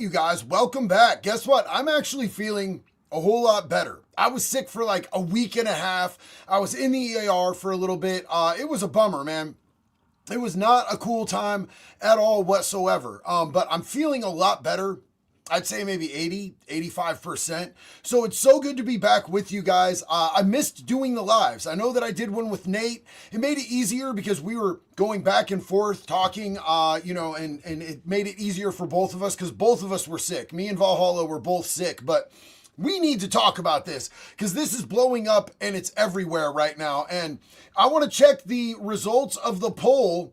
right, you guys, welcome back. Guess what? I'm actually feeling a whole lot better. I was sick for like a week and a half. I was in the EAR for a little bit. It was a bummer, man. It was not a cool time at all whatsoever. But I'm feeling a lot better. I'd say maybe 85%. So it's so good to be back with you guys. I missed doing the lives. I know that I did one with Nate. It made it easier because we were going back and forth talking, and it made it easier for both of us because both of us were sick. Me and Valhalla were both sick, but we need to talk about this because this is blowing up and it's everywhere right now. And I want to check the results of the poll.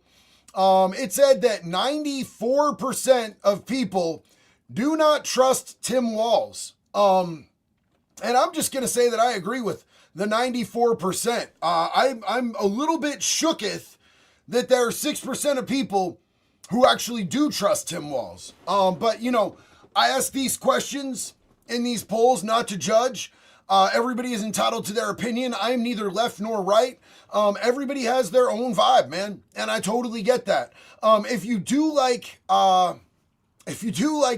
It said that 94% of people do not trust Tim Walz. And I'm just going to say that I agree with the 94%. I'm a little bit shooketh that there are 6% of people who actually do trust Tim Walz. But, I ask these questions in these polls not to judge. Everybody is entitled to their opinion. I am neither left nor right. Everybody has their own vibe, man. And I totally get that. If you do like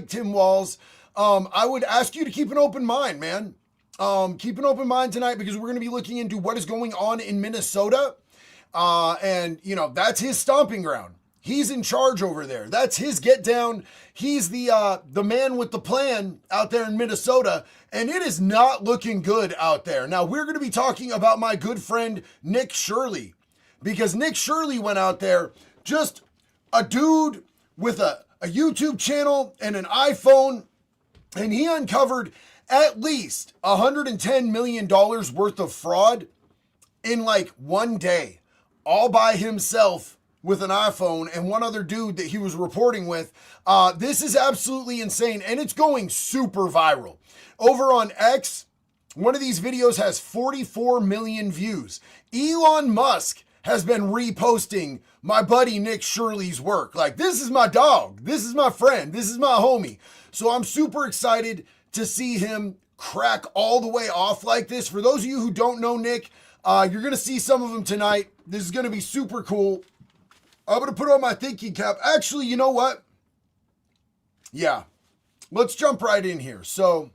Tim Walz, I would ask you to keep an open mind, man. Keep an open mind tonight because we're going to be looking into what is going on in Minnesota. And that's his stomping ground. He's in charge over there. That's his get down. He's the man with the plan out there in Minnesota, and it is not looking good out there. Now, we're going to be talking about my good friend Nick Shirley, because Nick Shirley went out there, just a dude with a YouTube channel and an iPhone, and he uncovered at least $110 million worth of fraud in like one day, all by himself with an iPhone and one other dude that he was reporting with. This is absolutely insane, and it's going super viral. Over on X, one of these videos has 44 million views. Elon Musk has been reposting my buddy Nick Shirley's work. Like, this is my dog. This is my friend. This is my homie. So I'm super excited to see him crack all the way off like this. For those of you who don't know Nick, you're going to see some of them tonight. This is going to be super cool. I'm going to put on my thinking cap. Actually, you know what? Yeah, let's jump right in here. So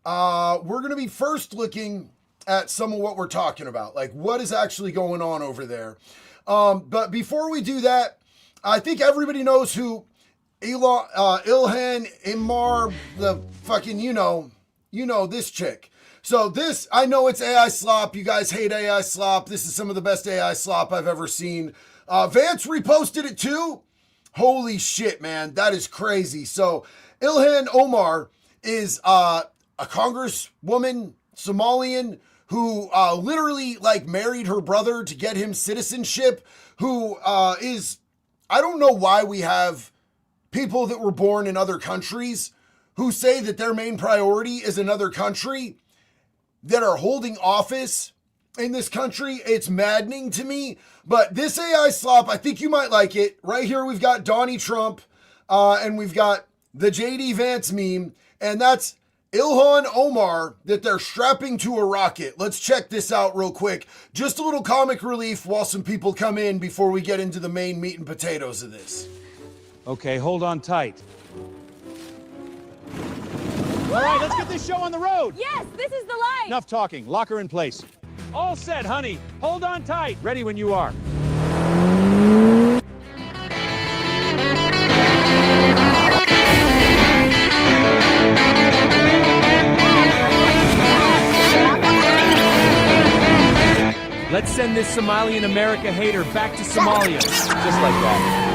we're going to be first looking at some of what we're talking about, like what is actually going on over there. But before we do that, I think everybody knows who Ilhan Omar, the fucking, this chick. So this, I know it's AI slop. You guys hate AI slop. This is some of the best AI slop I've ever seen. Vance reposted it too. Holy shit, man. That is crazy. So Ilhan Omar is a congresswoman, Somalian, who literally like married her brother to get him citizenship, who is, I don't know why we have people that were born in other countries who say that their main priority is another country that are holding office in this country. It's maddening to me. But this AI slop, I think you might like it. Right here we've got Donnie Trump and we've got the JD Vance meme, and that's Ilhan Omar that they're strapping to a rocket. Let's check this out real quick. Just a little comic relief while some people come in before we get into the main meat and potatoes of this. Okay, hold on tight. All right, let's get this show on the road. Yes, this is the light. Enough talking. Lock her in place. All set, honey. Hold on tight. Ready when you are. Let's send this Somalian America hater back to Somalia. Just like that.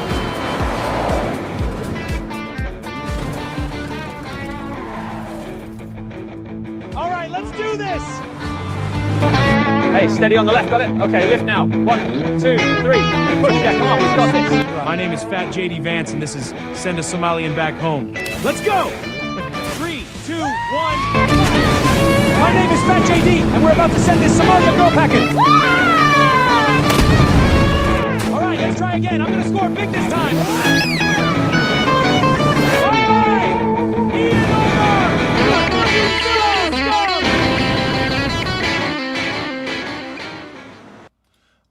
All right, let's do this. Hey, steady on the left, got it? Okay, lift now. 1, 2, 3. Push, yeah, come on, we've got this. My name is Fat JD Vance, and this is Send a Somalian Back Home. Let's go! 3, 2, 1. My name is Fat JD, and we're about to send this Somalia girl packet. All right, let's try again. I'm gonna score big this time.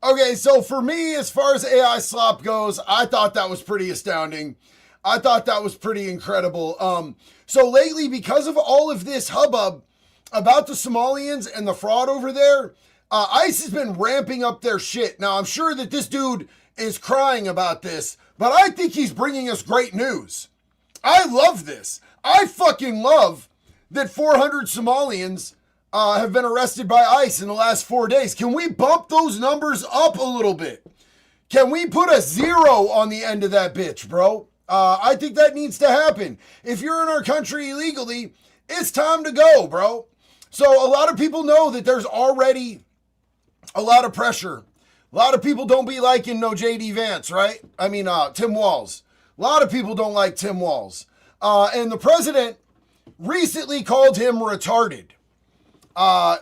Okay, so for me, as far as AI slop goes, I thought that was pretty astounding. I thought that was pretty incredible. So lately, because of all of this hubbub about the Somalians and the fraud over there, ICE has been ramping up their shit. Now, I'm sure that this dude is crying about this, but I think he's bringing us great news. I love this. I fucking love that 400 Somalians have been arrested by ICE in the last 4 days. Can we bump those numbers up a little bit? Can we put a 0 on the end of that bitch, bro? I think that needs to happen. If you're in our country illegally, it's time to go, bro. So a lot of people know that there's already a lot of pressure. A lot of people don't be liking no JD Vance, right? I mean, Tim Walz. A lot of people don't like Tim Walz. And the president recently called him retarded.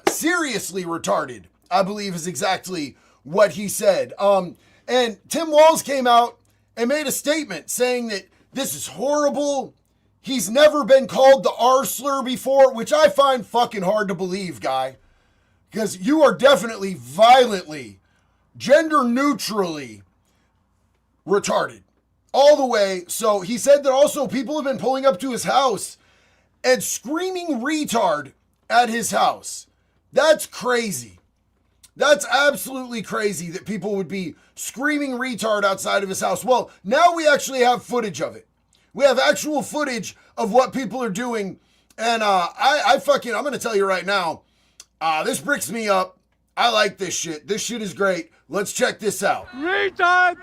Seriously retarded, I believe is exactly what he said. And Tim Walz came out and made a statement saying that this is horrible. He's never been called the R slur before, which I find fucking hard to believe, guy. Because you are definitely violently, gender neutrally retarded. All the way. So he said that also people have been pulling up to his house and screaming retard at his house. That's crazy. That's absolutely crazy that people would be screaming retard outside of his house. Well, now we actually have footage of it. We have actual footage of what people are doing. And I'm going to tell you right now, this bricks me up. I like this shit. This shit is great. Let's check this out. Retard!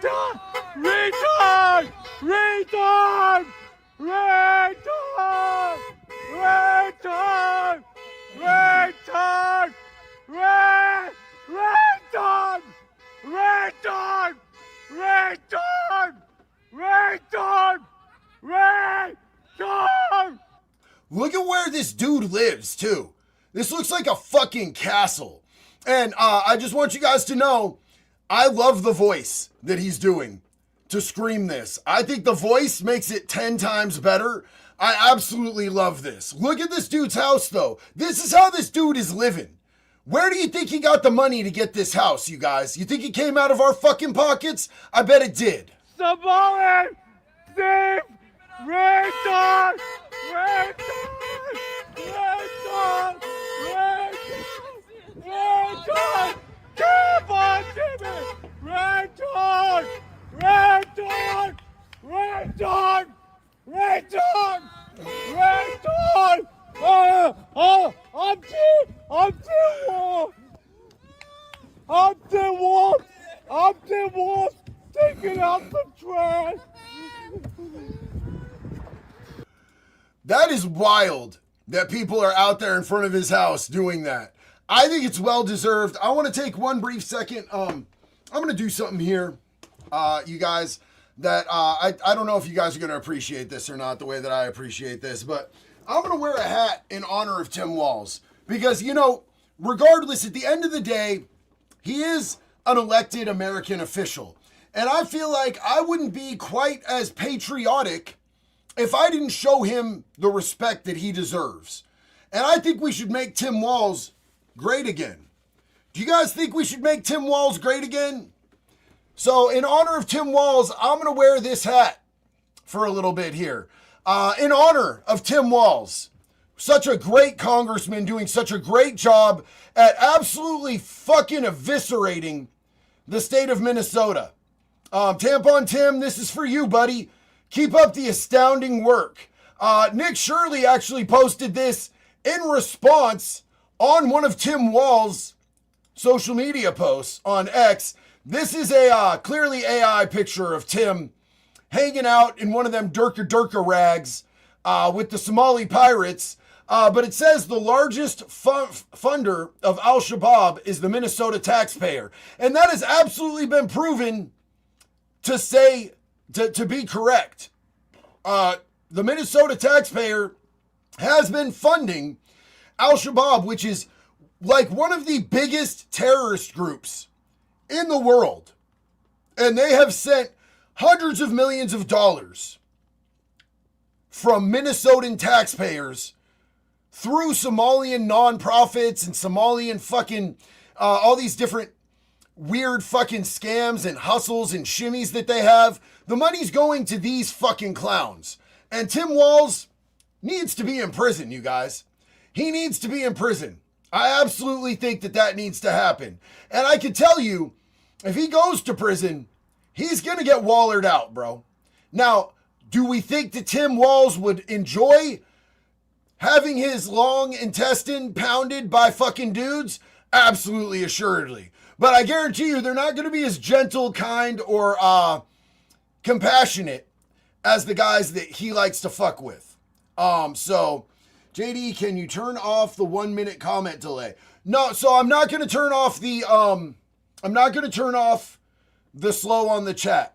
Retard! Retard! Retard! Retard! Retard! Retard! Retard! Retard! Retard! Retard! Look at where this dude lives, too. This looks like a fucking castle. And I just want you guys to know, I love the voice that he's doing to scream this. I think the voice makes it 10 times better. I absolutely love this. Look at this dude's house, though. This is how this dude is living. Where do you think he got the money to get this house, you guys? You think it came out of our fucking pockets? I bet it did. Somali! Thief! Retard! Retard! Retard! Retard! Keep on, Jimmy! Retard! Retard! Retard! Retard! Retard! I'm Tim Wolf! I'm Tim Wolf! I'm Tim Wolf! Taking out some trash! That is wild that people are out there in front of his house doing that. I think it's well deserved. I want to take one brief second. I'm going to do something here, you guys, that I don't know if you guys are going to appreciate this or not the way that I appreciate this, but I'm going to wear a hat in honor of Tim Walz because, you know, regardless, at the end of the day, he is an elected American official. And I feel like I wouldn't be quite as patriotic if I didn't show him the respect that he deserves. And I think we should make Tim Walz great again. Do you guys think we should make Tim Walz great again? So in honor of Tim Walz, I'm going to wear this hat for a little bit here. In honor of Tim Walz, such a great congressman doing such a great job at absolutely fucking eviscerating the state of Minnesota. Tampon Tim, this is for you, buddy. Keep up the astounding work. Nick Shirley actually posted this in response on one of Tim Walz's social media posts on X. This is a clearly AI picture of Tim hanging out in one of them Durka rags with the Somali pirates. But it says the largest funder of Al-Shabaab is the Minnesota taxpayer. And that has absolutely been proven to be correct. The Minnesota taxpayer has been funding Al-Shabaab, which is like one of the biggest terrorist groups in the world. And they have sent hundreds of millions of dollars from Minnesotan taxpayers through Somalian nonprofits and Somalian fucking all these different weird fucking scams and hustles and shimmies that they have. The money's going to these fucking clowns. And Tim Walz needs to be in prison, you guys. He needs to be in prison. I absolutely think that needs to happen. And I can tell you, if he goes to prison, he's going to get wallered out, bro. Now, do we think that Tim Walz would enjoy having his long intestine pounded by fucking dudes? Absolutely, assuredly. But I guarantee you, they're not going to be as gentle, kind, or compassionate as the guys that he likes to fuck with. So, JD, can you turn off the 1 minute comment delay? No, so I'm not going to turn off the, the slow on the chat.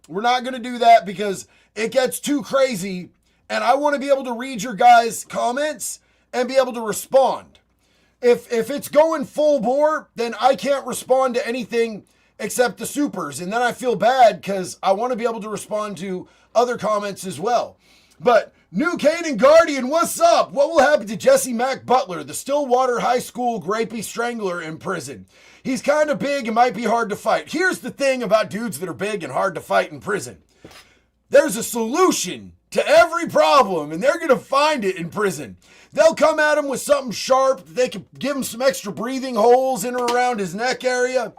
We're not going to do that because it gets too crazy and I want to be able to read your guys' comments and be able to respond. If it's going full bore, then I can't respond to anything except the supers. And then I feel bad because I want to be able to respond to other comments as well. But New Canaan Guardian, what's up? What will happen to Jesse Mack Butler, the Stillwater High School grapey strangler in prison? He's kind of big and might be hard to fight. Here's the thing about dudes that are big and hard to fight in prison. There's a solution to every problem, and they're going to find it in prison. They'll come at him with something sharp. They can give him some extra breathing holes in or around his neck area.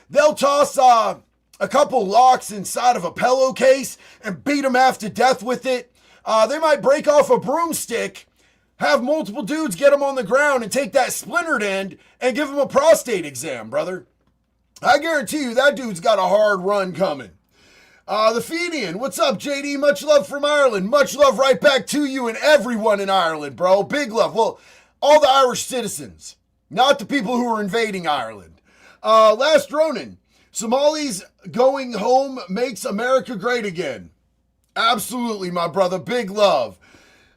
They'll toss a couple locks inside of a pillowcase and beat him half to death with it. They might break off a broomstick, have multiple dudes get him on the ground and take that splintered end and give him a prostate exam, brother. I guarantee you that dude's got a hard run coming. The Fenian, what's up, JD? Much love from Ireland. Much love right back to you and everyone in Ireland, bro. Big love. Well, all the Irish citizens, not the people who are invading Ireland. Last Ronin, Somalis going home makes America great again. Absolutely, my brother. Big love.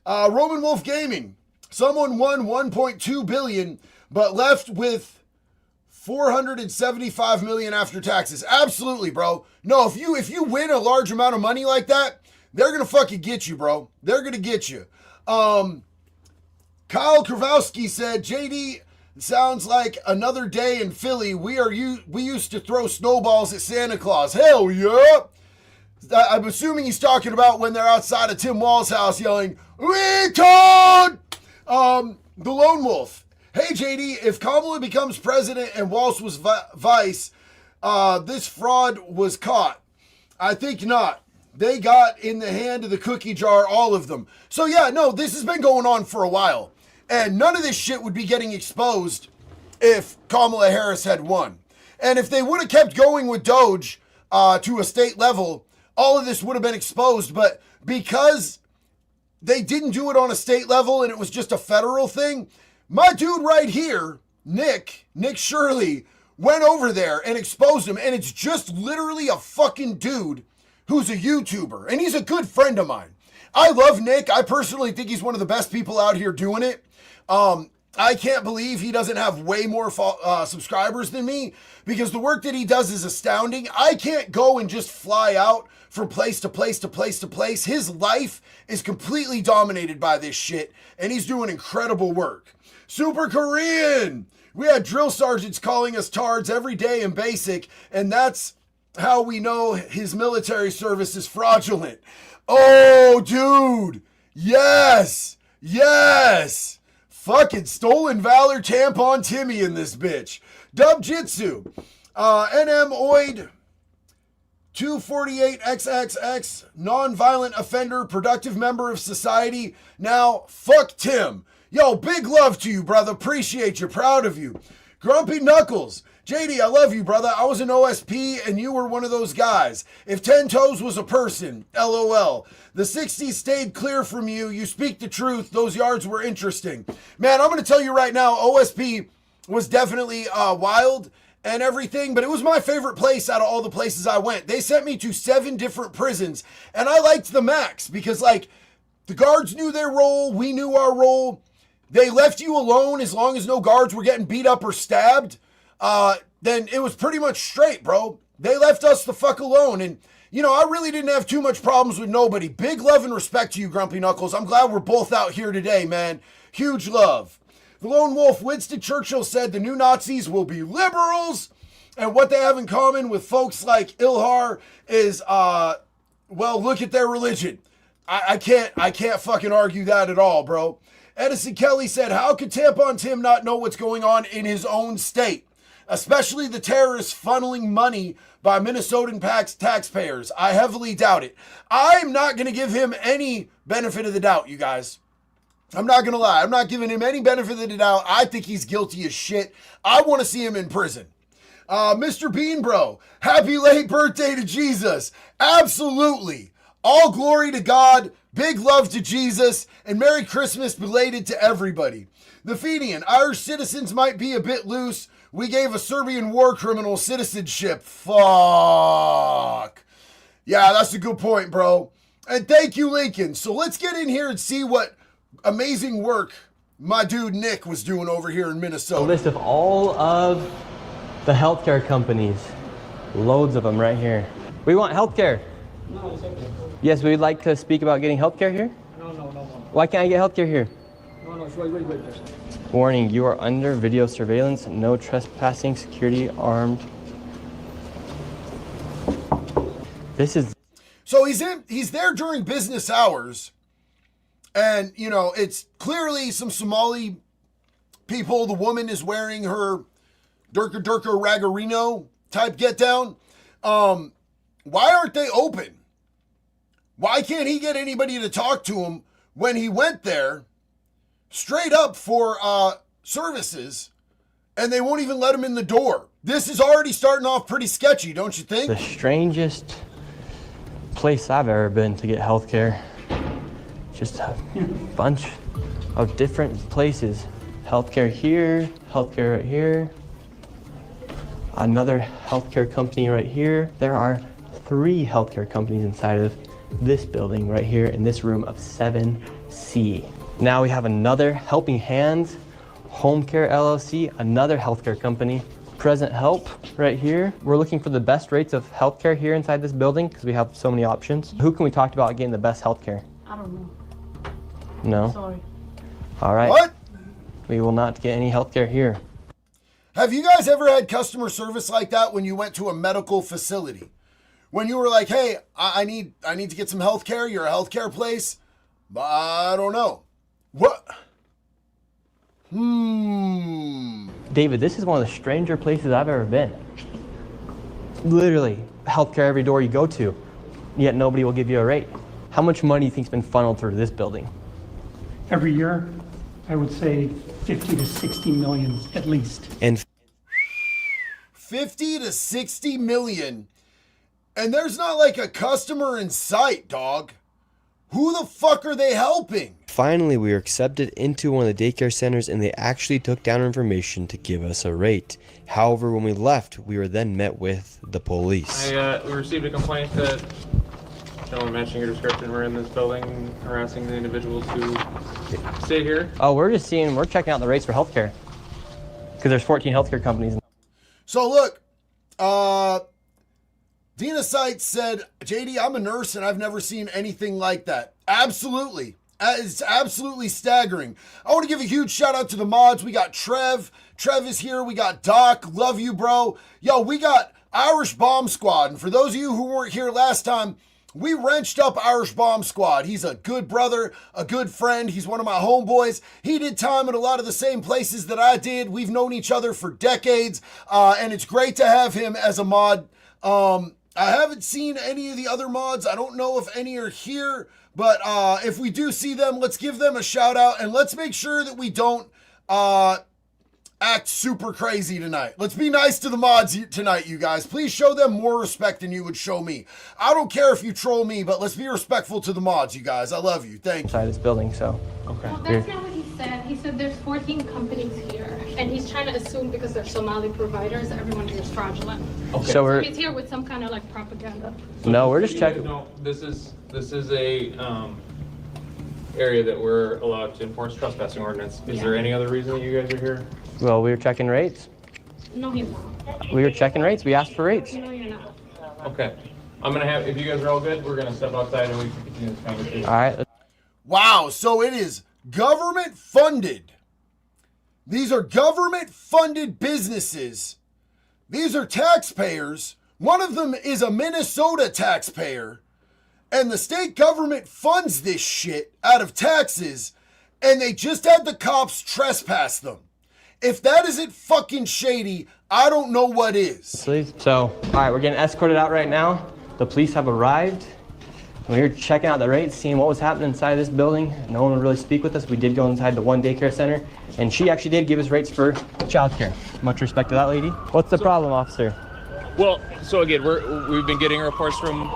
Roman Wolf Gaming, someone won 1.2 billion, but left with 475 million after taxes. Absolutely, bro. No, if you win a large amount of money like that, they're gonna fucking get you, bro. They're gonna get you. Kyle Kravowski said, JD sounds like another day in Philly. We used to throw snowballs at Santa Claus. Hell yeah. I'm assuming he's talking about when they're outside of Tim Walz's house yelling, "Retard!" The Lone Wolf. Hey, JD, if Kamala becomes president and Walz was vice, this fraud was caught. I think not. They got in the hand of the cookie jar, all of them. So yeah, no, this has been going on for a while. And none of this shit would be getting exposed if Kamala Harris had won. And if they would have kept going with Doge to a state level, all of this would have been exposed. But because they didn't do it on a state level and it was just a federal thing, my dude right here, Nick Shirley, went over there and exposed him. And it's just literally a fucking dude who's a YouTuber. And he's a good friend of mine. I love Nick. I personally think he's one of the best people out here doing it. I can't believe he doesn't have way more subscribers than me because the work that he does is astounding. I can't go and just fly out from place to place to place to place. His life is completely dominated by this shit, and he's doing incredible work. Super Korean! We had drill sergeants calling us tards every day in basic, and that's how we know his military service is fraudulent. Oh, dude! Yes! Yes! Fucking stolen valor tampon Timmy in this bitch. Dub Jitsu. NM Oid 248XXX. Non-violent offender, productive member of society. Now, fuck Tim. Yo, big love to you, brother. Appreciate you. Proud of you. Grumpy Knuckles. JD, I love you, brother. I was an OSP and you were one of those guys. If 10 Toes was a person, LOL. The 60s stayed clear from you. You speak the truth. Those yards were interesting. Man, I'm going to tell you right now, OSP was definitely wild and everything, but it was my favorite place out of all the places I went. They sent me to 7 different prisons, and I liked the max because, like, the guards knew their role. We knew our role. They left you alone as long as no guards were getting beat up or stabbed. Then it was pretty much straight, bro. They left us the fuck alone. And, you know, I really didn't have too much problems with nobody. Big love and respect to you, Grumpy Knuckles. I'm glad we're both out here today, man. Huge love. The Lone Wolf, Winston Churchill said the new Nazis will be liberals. And what they have in common with folks like Ilhar is, well, look at their religion. I can't fucking argue that at all, bro. Edison Kelly said, how could Tampon Tim not know what's going on in his own state? Especially the terrorists funneling money by Minnesotan taxpayers. I heavily doubt it. I'm not going to give him any benefit of the doubt, you guys. I'm not going to lie. I'm not giving him any benefit of the doubt. I think he's guilty as shit. I want to see him in prison. Mr. Bean Bro, happy late birthday to Jesus. Absolutely. All glory to God, big love to Jesus, and Merry Christmas belated to everybody. The Fenian, Irish citizens might be a bit loose. We gave a Serbian war criminal citizenship. Fuck. Yeah, that's a good point, bro. And thank you, Lincoln. So let's get in here and see what amazing work my dude Nick was doing over here in Minnesota. A list of all of the healthcare companies. Loads of them right here. We want healthcare. No, it's okay. Yes, we'd like to speak about getting healthcare here. No. Why can't I get healthcare here? No, wait. Warning, you are under video surveillance. No trespassing, security armed. This is... So he's there during business hours. And, you know, it's clearly some Somali people. The woman is wearing her Durka Ragarino type get down. Why aren't they open? Why can't he get anybody to talk to him when he went there straight up for services and they won't even let him in the door? This is already starting off pretty sketchy, don't you think? the strangest place I've ever been to get healthcare. Just a bunch of different places. Healthcare here, healthcare right here. Another healthcare company right here. There are 3 healthcare companies inside of this building right here in this room of 7C. Now we have another Helping Hands, Home Care LLC, another healthcare company. Present Help right here. We're looking for the best rates of healthcare here inside this building because we have so many options. Who can we talk about getting the best healthcare? I don't know. No? Sorry. All right. What? We will not get any healthcare here. Have you guys ever had customer service like that when you went to a medical facility? When you were like, hey, I need to get some health care. You're a healthcare place. But I don't know. What? David, this is one of the stranger places I've ever been. Literally, healthcare every door you go to, yet nobody will give you a rate. How much money do you think's been funneled through this building? Every year, I would say 50 to 60 million at least. And 50 to 60 million. And there's not like a customer in sight, dog. Who the fuck are they helping? Finally, we were accepted into one of the daycare centers and they actually took down our information to give us a rate. However, when we left, we were then met with the police. We received a complaint that someone matching your description were in this building harassing the individuals who stay here. oh, we're checking out the rates for healthcare because there's 14 healthcare companies. So look, Dina Seitz said, JD, I'm a nurse and I've never seen anything like that. Absolutely. It's absolutely staggering. I want to give a huge shout out to the mods. We got Trev. Trev is here. We got Doc. Love you, bro. Yo, we got Irish Bomb Squad. And for those of you who weren't here last time, we wrenched up Irish Bomb Squad. He's a good brother, a good friend. He's one of my homeboys. He did time at a lot of the same places that I did. We've known each other for decades. And it's great to have him as a mod. I haven't seen any of the other mods. I don't know if any are here, but if we do see them, let's give them a shout out and let's make sure that we don't act super crazy tonight. Let's be nice to the mods tonight, you guys. Please show them more respect than you would show me. I don't care if you troll me, but let's be respectful to the mods, you guys. I love you. Thank you. Inside this building, so. Okay. Well, that's not what he said. He said there's 14 companies here, and he's trying to assume because they're Somali providers, everyone here is fraudulent. Okay. So we're, He's here with some kind of like propaganda. no, we're just You guys checking. know, this is a area that we're allowed to enforce trespassing ordinance. Is there any other reason that you guys are here? Well, we were checking rates. No, he's not. We were checking rates. We asked for rates. No, you're not. Okay. I'm gonna have, if you guys are all good, we're gonna step outside and we can continue this conversation. All right. Wow, so it is government funded. These are government funded businesses These are taxpayers. One of them is a Minnesota taxpayer, and the state government funds this shit out of taxes, and they just had the cops trespass them. If that isn't fucking shady, I don't know what is. Please. So, all right, we're getting escorted out right now. The police have arrived. We were checking out the rates, seeing what was happening inside this building. No one would really speak with us. We did go inside the one daycare center, and she actually did give us rates for childcare. Much respect to that lady. What's the problem, officer? Well, so again, we've been getting reports from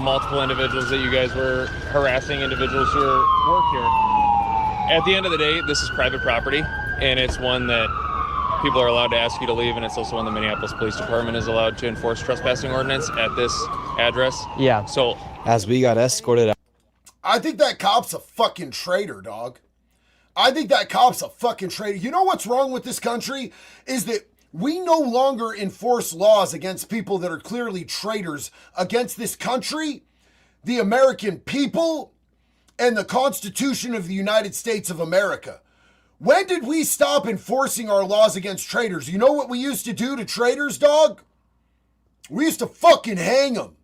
multiple individuals that you guys were harassing individuals who work here. At the end of the day, this is private property, and it's one that people are allowed to ask you to leave, and it's also one the Minneapolis Police Department is allowed to enforce trespassing ordinance at this address. Yeah. So As we got escorted out. I think that cop's a fucking traitor, dog. I think that cop's a fucking traitor. You know what's wrong with this country? Is that we no longer enforce laws against people that are clearly traitors against this country, the American people, and the Constitution of the United States of America. When did we stop enforcing our laws against traitors? You know what we used to do to traitors, dog? We used to fucking hang them.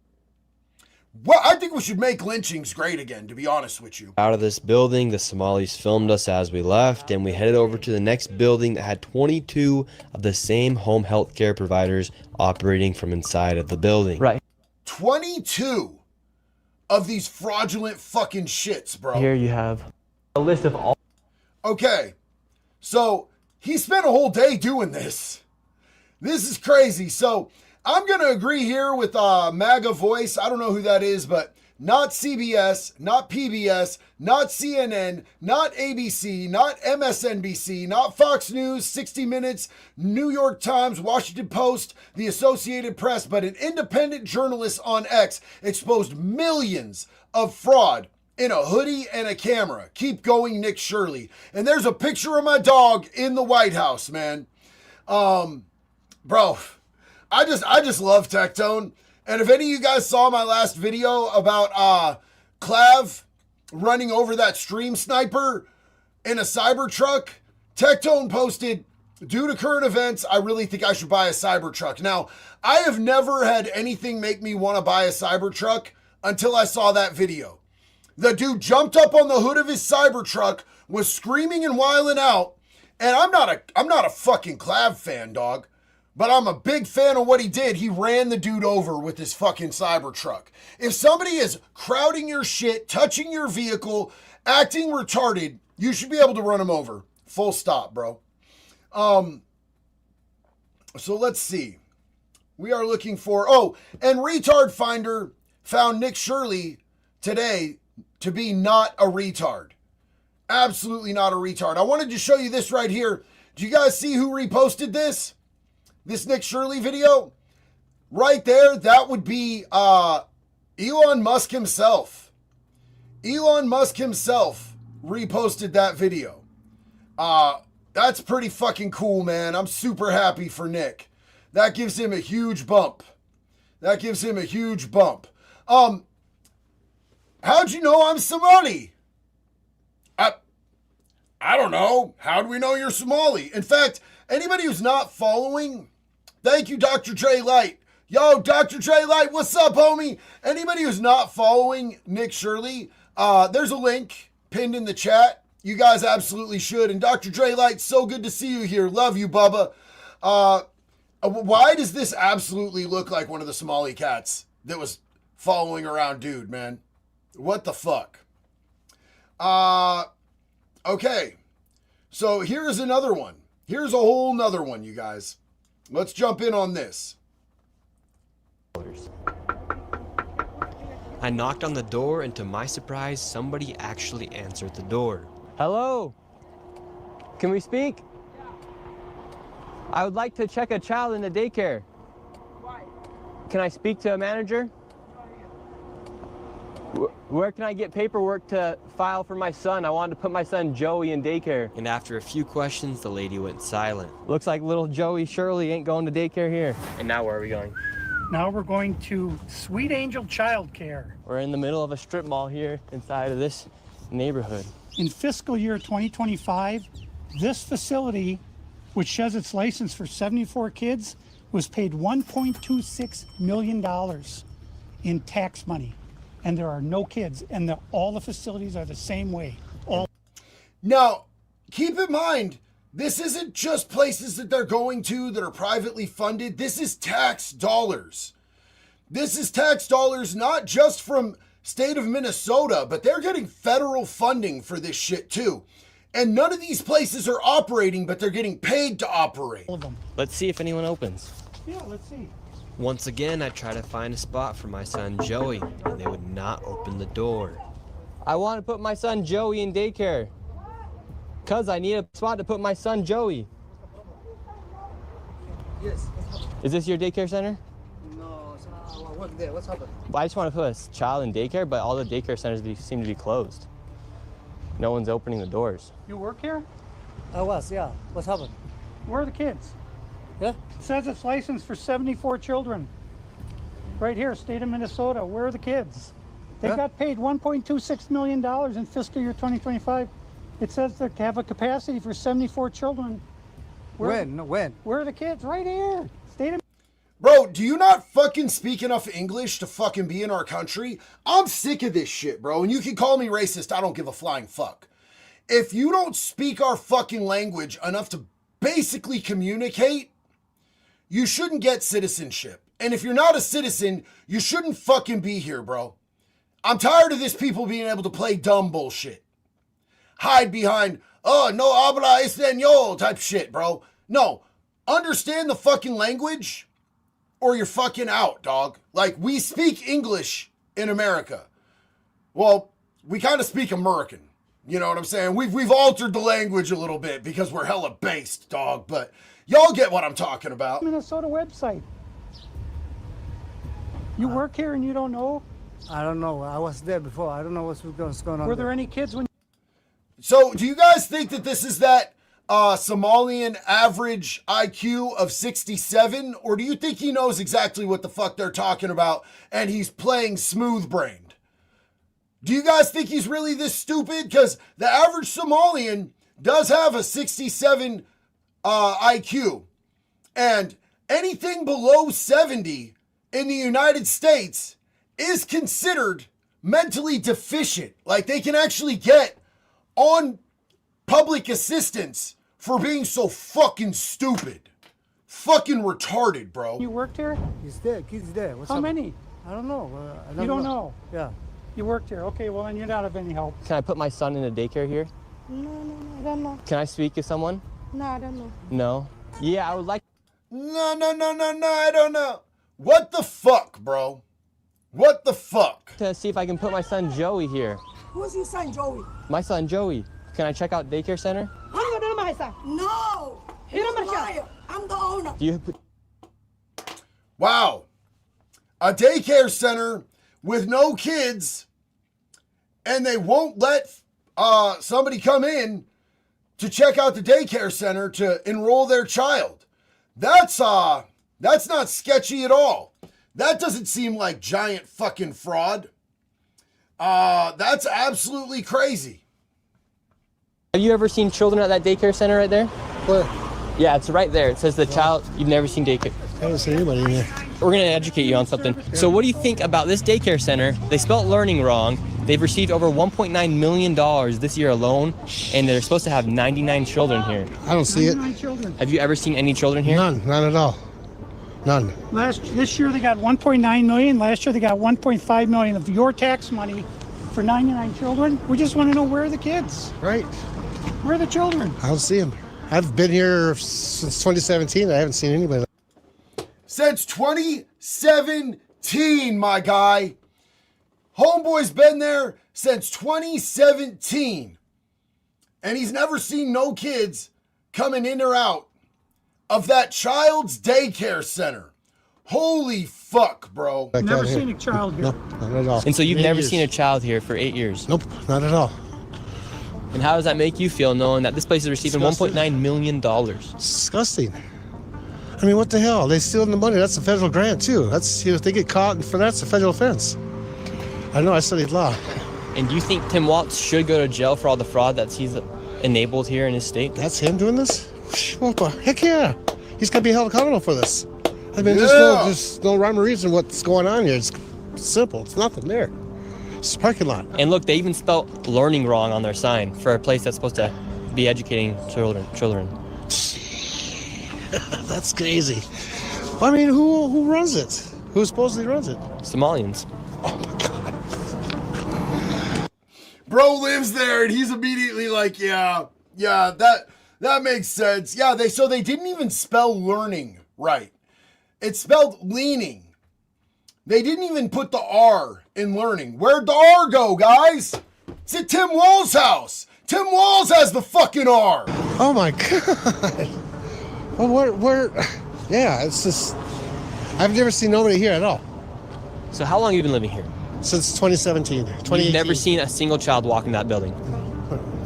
Well, I think we should make lynchings great again, to be honest with you. Out of this building, the Somalis filmed us as we left, and we headed over to the next building that had 22 of the same home health care providers operating from inside of the building. Right. 22 of these fraudulent fucking shits, bro. Here you have a list of all. Okay, so he spent a whole day doing this. This is crazy. So I'm going to agree here with MAGA voice. I don't know who that is, but not CBS, not PBS, not CNN, not ABC, not MSNBC, not Fox News, 60 Minutes, New York Times, Washington Post, the Associated Press, but an independent journalist on X exposed millions of fraud in a hoodie and a camera. Keep going, Nick Shirley. And there's a picture of my dog in the White House, man. Bro, I just love Tectone. And if any of you guys saw my last video about Clav running over that stream sniper in a Cybertruck, Tectone posted, due to current events, I really think I should buy a Cybertruck. Now, I have never had anything make me want to buy a Cybertruck until I saw that video. The dude jumped up on the hood of his Cybertruck, was screaming and wiling out, and I'm not a fucking Clav fan, dog. But I'm a big fan of what he did. He ran the dude over with his fucking Cybertruck. If somebody is crowding your shit, touching your vehicle, acting retarded, you should be able to run them over. Full stop, bro. So let's see. We are looking for, and Retard Finder found Nick Shirley today to be not a retard. Absolutely not a retard. I wanted to show you this right here. Do you guys see who reposted this? This Nick Shirley video? Right there, that would be Elon Musk himself. Elon Musk himself reposted that video. That's pretty fucking cool, man. I'm super happy for Nick. That gives him a huge bump. That gives him a huge bump. How'd you know I'm Somali? I don't know. How do we know you're Somali? In fact, anybody who's not following, thank you, Dr. Dre Light. Yo, Dr. Dre Light, what's up, homie? Anybody who's not following Nick Shirley, there's a link pinned in the chat. You guys absolutely should. And Dr. Dre Light, so good to see you here. Love you, Bubba. Why does this absolutely look like one of the Somali cats that was following around dude, man? What the fuck? Okay. So here's another one. Here's a whole nother one, you guys. Let's jump in on this. I knocked on the door, and to my surprise, somebody actually answered the door. Hello? Can we speak? I would like to check a child in the daycare. Why? Can I speak to a manager? Where can I get paperwork to file for my son? I wanted to put my son Joey in daycare. And after a few questions, the lady went silent. Looks like little Joey Shirley ain't going to daycare here. And now where are we going? Now we're going to Sweet Angel Childcare. We're in the middle of a strip mall here inside of this neighborhood. In fiscal year 2025, this facility, which has its license for 74 kids, was paid $1.26 million in tax money. And there are no kids, and all the facilities are the same way. All Now, keep in mind, this isn't just places that they're going to that are privately funded. This is tax dollars. This is tax dollars not just from state of Minnesota, but they're getting federal funding for this shit too. And none of these places are operating, but they're getting paid to operate. of them. Let's see if anyone opens. Yeah, let's see. Once again, I try to find a spot for my son Joey, and they would not open the door. I want to put my son Joey in daycare. Cause I need a spot to put my son Joey. Yes. Is this your daycare center? No, I work there. What's happened? I just want to put a child in daycare, but all the daycare centers seem to be closed. No one's opening the doors. You work here? I was, yeah. What's happened? Where are the kids? Yeah? It says it's licensed for 74 children. Right here, state of Minnesota. Where are the kids? They Yeah. got paid $1.26 million in fiscal year 2025. It says they have a capacity for 74 children. When? No, when? Where are the kids? Right here. State of Bro, do you not fucking speak enough English to fucking be in our country? I'm sick of this shit, bro. And you can call me racist. I don't give a flying fuck. If you don't speak our fucking language enough to basically communicate, you shouldn't get citizenship. And if you're not a citizen, you shouldn't fucking be here, bro. I'm tired of this people being able to play dumb bullshit. Hide behind, oh, no habla español type shit, bro. No, understand the fucking language or you're fucking out, dog. Like, we speak English in America. Well, we kind of speak American. You know what I'm saying? We've altered the language a little bit because we're hella based, dog. But y'all get what I'm talking about. Minnesota website. You work here and you don't know? I don't know. I was there before. I don't know what's going on. Were there any kids when So, do you guys think that this is that Somalian average IQ of 67? Or do you think he knows exactly what the fuck they're talking about and he's playing smooth-brained? Do you guys think he's really this stupid? Because the average Somalian does have a 67 IQ. And anything below 70 in the United States is considered mentally deficient. Like, they can actually get on public assistance for being so fucking stupid. Fucking retarded, bro. you worked here? He's there. Kids there. What's How happened? many? I don't know. You don't know. Yeah. You worked here. Okay, well then you're not of any help. Can I put my son in a daycare here? No, I don't know. Can I speak to someone? No, I don't know. No. Yeah, I would like No, I don't know. What the fuck, bro? What the fuck? to see if I can put my son Joey here. Who's your son, Joey? My son Joey. Can I check out daycare center? I'm not my son. No. You're a liar. I'm the owner. Do you? Wow. A daycare center with no kids, and they won't let somebody come in to check out the daycare center to enroll their child. That's not sketchy at all. That doesn't seem like giant fucking fraud. That's absolutely crazy. Have you ever seen children at that daycare center right there? Where? Yeah, it's right there. It says the child. You've never seen daycare. I haven't seen anybody in there. We're gonna educate you on something. So, what do you think about this daycare center? They spelt learning wrong. They've received over $1.9 million this year alone, and they're supposed to have 99 children here. I don't see it. 9 children. Have you ever seen any children here? None at all. None. This year they got 1.9 million. Last year they got 1.5 million of your tax money for 99 children. We just want to know, where are the kids? Right. Where are the children? I don't see them. I've been here since 2017. I haven't seen anybody. Since 2017, my guy. Homeboy's been there since 2017. And he's never seen no kids coming in or out of that child's daycare center. Holy fuck, bro. Like Never that seen here. a child here. Nope, not at all. And so you've 8 never years. seen a child here for 8 years. Nope, not at all. And how does that make you feel, knowing that this place is receiving Disgusting. $1.9 million? It's disgusting. I mean, what the hell? They stealing the money. That's a federal grant too. That's, if they get caught for that, it's a federal offense. I know. I studied law. And do you think Tim Walz should go to jail for all the fraud that he's enabled here in his state? That's him doing this? Well, heck yeah. He's got to be held accountable for this. I mean, there's no rhyme or reason what's going on here. It's simple. It's nothing there. It's a parking lot. And look, they even spelled learning wrong on their sign for a place that's supposed to be educating children. That's crazy. I mean, who runs it? Who supposedly runs it? Somalians. Oh my God. Bro lives there, and he's immediately like, yeah, that makes sense. Yeah, they didn't even spell learning right. It's spelled leaning. They didn't even put the R in learning. Where'd the R go, guys? It's at Tim Wall's house. Tim Walls has the fucking R. Oh my God. Well, where? Yeah, it's just, I've never seen nobody here at all. So how long have you been living here? Since 2017, 2018. You've never seen a single child walk in that building?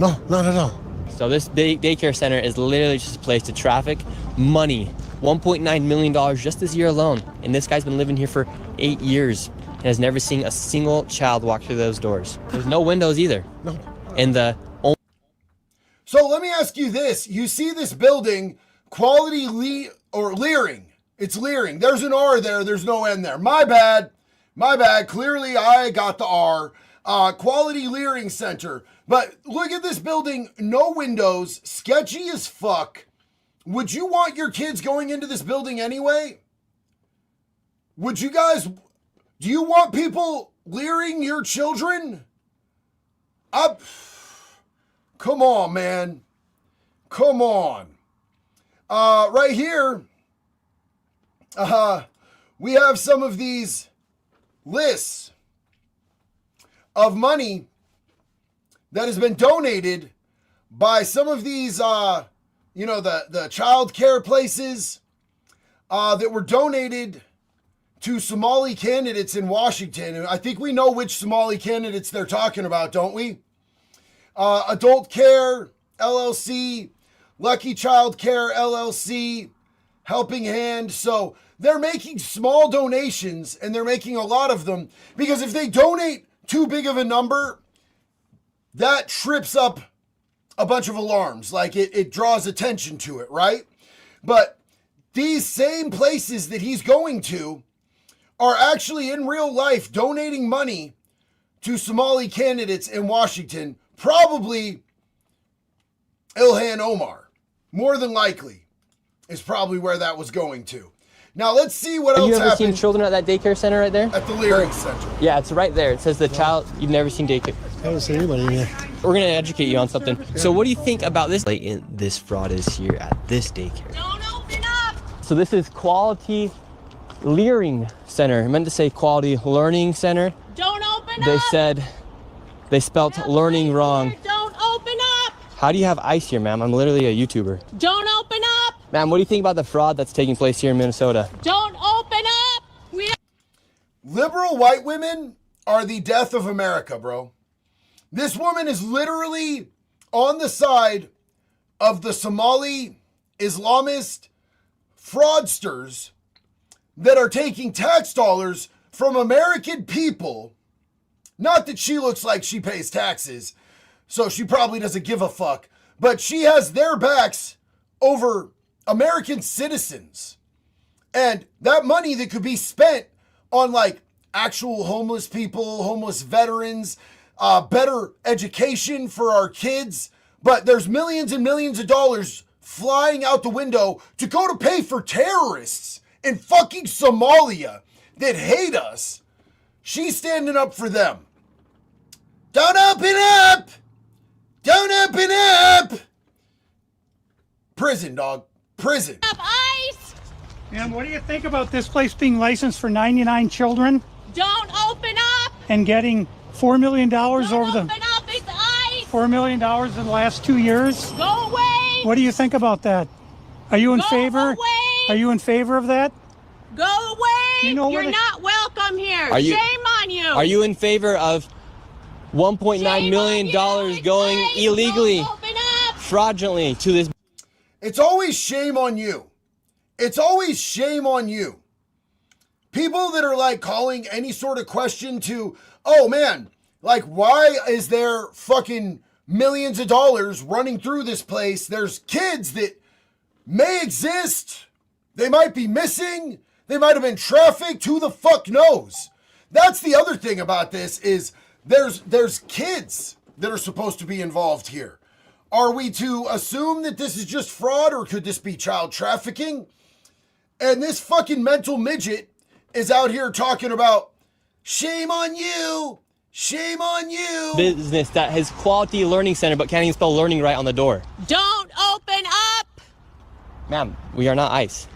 No, not at all. So this daycare center is literally just a place to traffic money. $1.9 million just this year alone. And this guy's been living here for 8 years and has never seen a single child walk through those doors. There's no windows either. No. And the So let me ask you this. You see this building, Quality Leering. It's Leering. There's an R there. There's no N there. My bad. Clearly I got the R. Quality Leering Center. But look at this building. No windows. Sketchy as fuck. Would you want your kids going into this building anyway? Would you guys... Do you want people leering your children? Come on, man. Come on. Right here, we have some of these lists of money that has been donated by some of these, the child care places that were donated to Somali candidates in Washington. And I think we know which Somali candidates they're talking about, don't we? Adult Care LLC, Lucky Child Care LLC, Helping Hand. So they're making small donations, and they're making a lot of them, because if they donate too big of a number, that trips up a bunch of alarms. Like it draws attention to it, right? But these same places that he's going to are actually in real life donating money to Somali candidates in Washington. Probably Ilhan Omar, more than likely, is probably where that was going to. Now let's see what else happened. Have you ever seen happened children at that daycare center right there? at the Leering Center. Yeah, it's right there. It says the child, you've never seen daycare. I haven't seen anybody in here. We're going to educate you on something. So what do you think about this? This fraud is here at this daycare. Don't open up! So this is Quality Leering Center. I meant to say Quality Learning Center. Don't open up! They said they spelt learning wrong. Don't open up! How do you have ice here, ma'am? I'm literally a YouTuber. Don't open up! Ma'am, what do you think about the fraud that's taking place here in Minnesota? Don't open up! Liberal white women are the death of America, bro. This woman is literally on the side of the Somali Islamist fraudsters that are taking tax dollars from American people. Not that she looks like she pays taxes, so she probably doesn't give a fuck, but she has their backs over American citizens. And that money that could be spent on like actual homeless people, homeless veterans, better education for our kids, but there's millions and millions of dollars flying out the window to go to pay for terrorists in fucking Somalia that hate us. She's standing up for them. Don't open up! Don't open up! Prison, dog. Prison. Ice! And what do you think about this place being licensed for 99 children Don't open up! and getting $4 million Don't over the open up! It's ice! $4 million in the last 2 years? Go away! What do you think about that? Are you in Go favor? away! Are you in favor of that? Go away! You know where You're they- not welcome here. Are you- Shame on you. Are you in favor of $1.9 Shame million on you. It's going ice. illegally, Don't open up. fraudulently to this? It's always shame on you. It's always shame on you. People that are like calling any sort of question to, oh man, like why is there fucking millions of dollars running through this place? There's kids that may exist. They might be missing. They might have been trafficked. Who the fuck knows? That's the other thing about this is there's kids that are supposed to be involved here. Are we to assume that this is just fraud, or could this be child trafficking? And this fucking mental midget is out here talking about shame on you, shame on you. Business that has quality learning center but can't even spell learning right on the door. Don't open up! Ma'am, we are not ICE.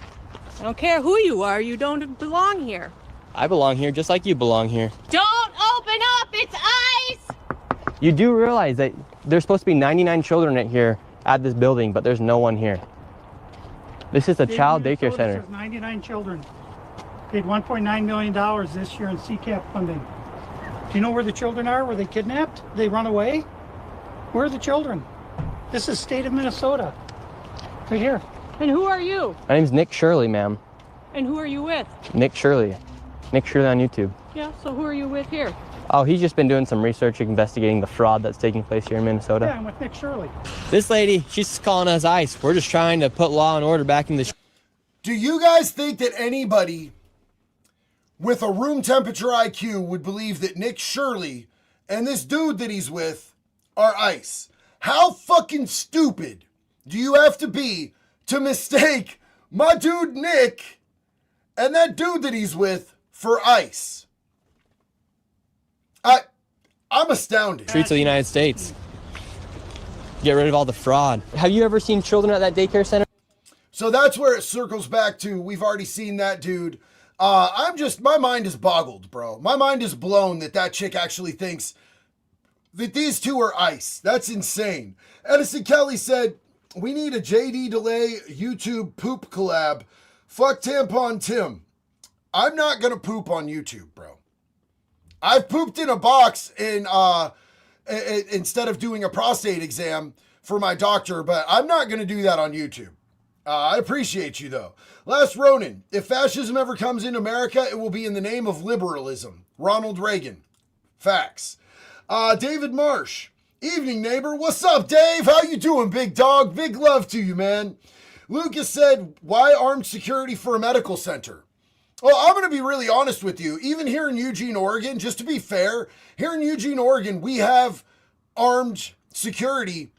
I don't care who you are, you don't belong here. I belong here just like you belong here. Don't open up! It's ICE! You do realize that there's supposed to be 99 children in here at this building, but there's no one here. This is a child daycare center. 99 children. Paid $1.9 million this year in CCAP funding. Do you know where the children are? Were they kidnapped? They run away? Where are the children? This is state of Minnesota. Right here. And who are you? My name's Nick Shirley, ma'am. And who are you with? Nick Shirley. Nick Shirley on YouTube. Yeah, so who are you with here? Oh, he's just been doing some research investigating the fraud that's taking place here in Minnesota. Yeah, I'm with Nick Shirley. This lady, she's calling us ICE. We're just trying to put law and order back in the... Do you guys think that anybody with a room temperature IQ would believe that Nick Shirley and this dude that he's with are ICE? How fucking stupid do you have to be to mistake my dude Nick and that dude that he's with for ICE? I'm astounded. Streets of the United States. Get rid of all the fraud. Have you ever seen children at that daycare center? So that's where it circles back to. We've already seen that dude. My mind is boggled, bro. My mind is blown that chick actually thinks that these two are ICE. That's insane. Edison Kelly said, we need a JD Delay YouTube poop collab. Fuck Tampon Tim. I'm not going to poop on YouTube, bro. I've pooped in a box instead of doing a prostate exam for my doctor, but I'm not going to do that on YouTube. I appreciate you, though. Last Ronin, if fascism ever comes in America, it will be in the name of liberalism. Ronald Reagan. Facts. David Marsh. Evening, neighbor. What's up, Dave? How you doing, big dog? Big love to you, man. Lucas said, why armed security for a medical center? Well, I'm going to be really honest with you. Even here in Eugene, Oregon, just to be fair, here in Eugene, Oregon, we have armed security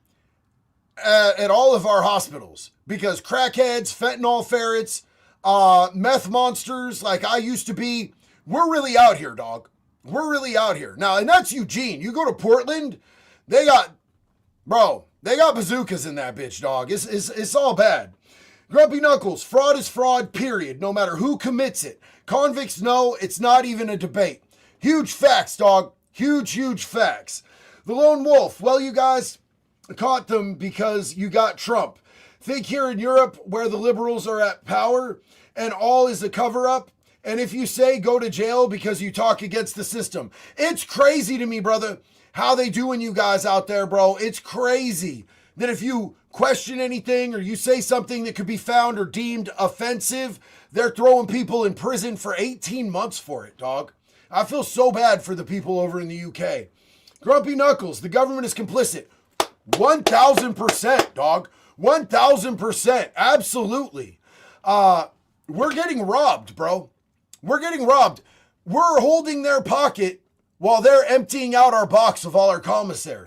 at all of our hospitals because crackheads, fentanyl ferrets, meth monsters like I used to be, we're really out here, dog. We're really out here. Now, and that's Eugene. You go to Portland, they got bazookas in that bitch, dog. It's all bad. Grumpy Knuckles, fraud is fraud, period, no matter who commits it. Convicts know it's not even a debate. Huge facts, dog. Huge facts. The Lone Wolf, well, you guys caught them because you got Trump. Think here in Europe where the liberals are at power and all is a cover-up, and if you say go to jail because you talk against the system. It's crazy to me, brother, how they doing you guys out there, bro. It's crazy that if you question anything or you say something that could be found or deemed offensive, they're throwing people in prison for 18 months for it, dog. I feel so bad for the people over in the UK. Grumpy Knuckles, the government is complicit. 1,000%, dog. 1,000%. Absolutely. We're getting robbed, bro. We're getting robbed. We're holding their pocket while they're emptying out our box of all our commissary.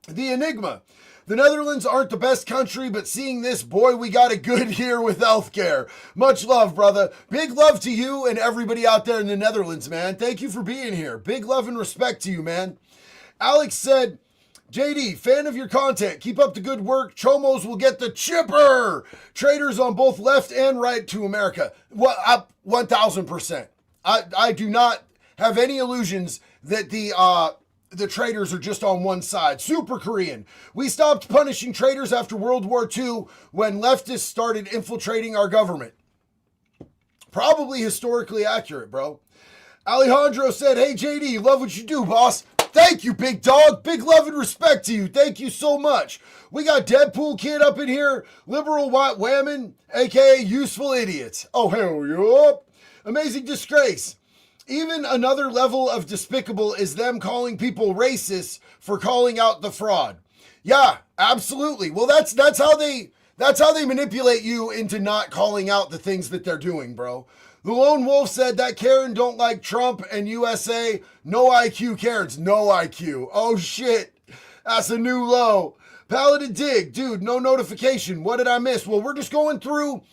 The Enigma. The Netherlands aren't the best country, but seeing this, boy, we got it good here with healthcare. Much love, brother. Big love to you and everybody out there in the Netherlands, man. Thank you for being here. Big love and respect to you, man. Alex said, JD, fan of your content. Keep up the good work. Chomos will get the chipper. Traders on both left and right to America. 1,000%. I do not have any illusions that the traitors are just on one side. Super Korean. We stopped punishing traitors after World War II when leftists started infiltrating our government. Probably historically accurate, bro. Alejandro said, hey, JD, love what you do, boss. Thank you, big dog. Big love and respect to you. Thank you so much. We got Deadpool Kid up in here. Liberal White Whammon, a.k.a. Useful Idiots. Oh, hell yup. Amazing Disgrace. Even another level of despicable is them calling people racist for calling out the fraud. Yeah, absolutely. Well, that's how they manipulate you into not calling out the things that they're doing, bro. The Lone Wolf said that Karen don't like Trump and USA. No IQ Karens. No IQ. Oh shit. That's a new low. Paladin Dig. Dude, no notification. What did I miss? Well, we're just going through.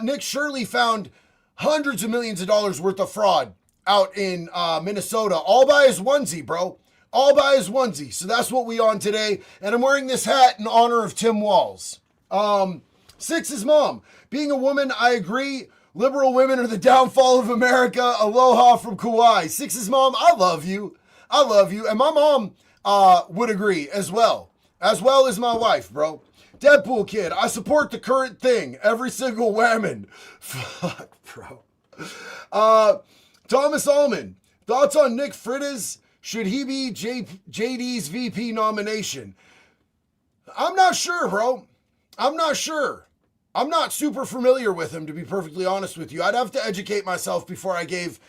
Nick Shirley found hundreds of millions of dollars worth of fraud out in Minnesota. All by his onesie, bro. All by his onesie. So that's what we on today. And I'm wearing this hat in honor of Tim Walz. Six's mom. Being a woman, I agree. Liberal women are the downfall of America. Aloha from Kauai. Six's mom, I love you. I love you. And my mom would agree as well as my wife, bro. Deadpool Kid, I support the current thing. Every single whammon. Fuck, bro. Thomas Allman, thoughts on Nick Frittis? Should he be JD's VP nomination? I'm not sure, bro. I'm not sure. I'm not super familiar with him, to be perfectly honest with you. I'd have to educate myself before I gave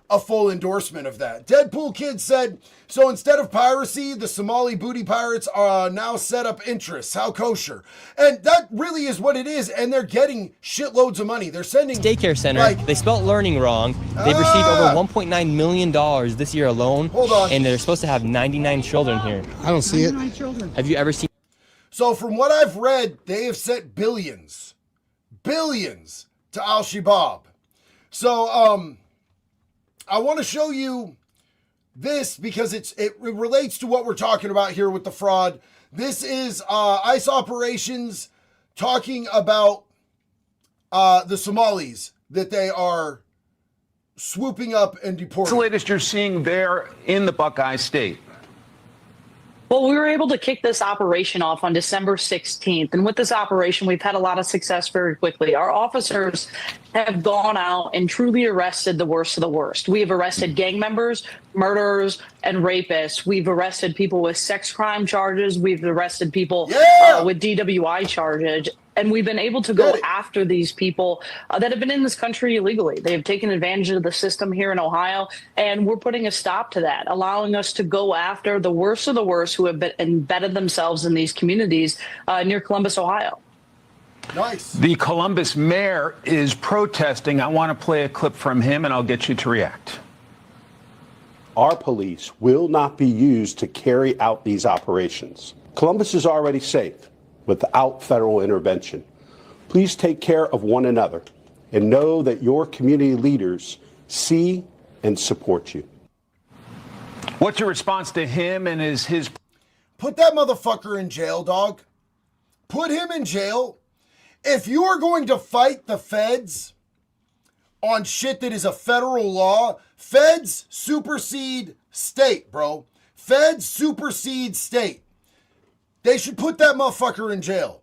a full endorsement of that. Deadpool Kid said, so instead of piracy, the Somali booty pirates are now set up interests. How kosher. And that really is what it is. And they're getting shitloads of money. They're sending Daycare center. They spelt learning wrong. They've received over $1.9 million this year alone. Hold on. And they're supposed to have 99 children here. I don't see it. Have you ever seen? So from what I've read, they have sent billions to Al-Shabaab. So, I want to show you this because it relates to what we're talking about here with the fraud. This is ICE operations talking about the Somalis that they are swooping up and deporting. What's the latest you're seeing there in the Buckeye State? Well, we were able to kick this operation off on December 16th. And with this operation, we've had a lot of success very quickly. Our officers have gone out and truly arrested the worst of the worst. We have arrested gang members, murderers, and rapists. We've arrested people with sex crime charges. We've arrested people with DWI charges. And we've been able to go after these people that have been in this country illegally. They have taken advantage of the system here in Ohio, and we're putting a stop to that, allowing us to go after the worst of the worst who have been embedded themselves in these communities near Columbus, Ohio. Nice. The Columbus mayor is protesting. I want to play a clip from him, and I'll get you to react. Our police will not be used to carry out these operations. Columbus is already safe without federal intervention. Please take care of one another and know that your community leaders see and support you. What's your response to him and his... Put that motherfucker in jail, dog. Put him in jail. If you are going to fight the feds on shit that is a federal law, feds supersede state, bro. Feds supersede state. They should put that motherfucker in jail.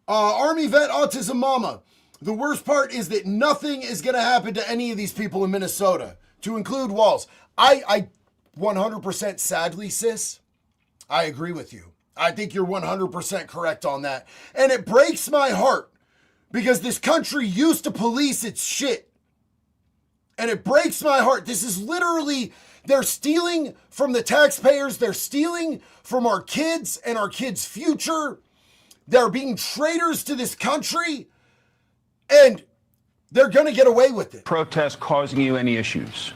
Army vet autism mama. The worst part is that nothing is going to happen to any of these people in Minnesota, to include Walz. I 100% sadly, sis, I agree with you. I think you're 100% correct on that. And it breaks my heart because this country used to police its shit. And it breaks my heart. This is literally, they're stealing from the taxpayers. They're stealing from our kids and our kids' future. They're being traitors to this country. And they're going to get away with it. Protest causing you any issues?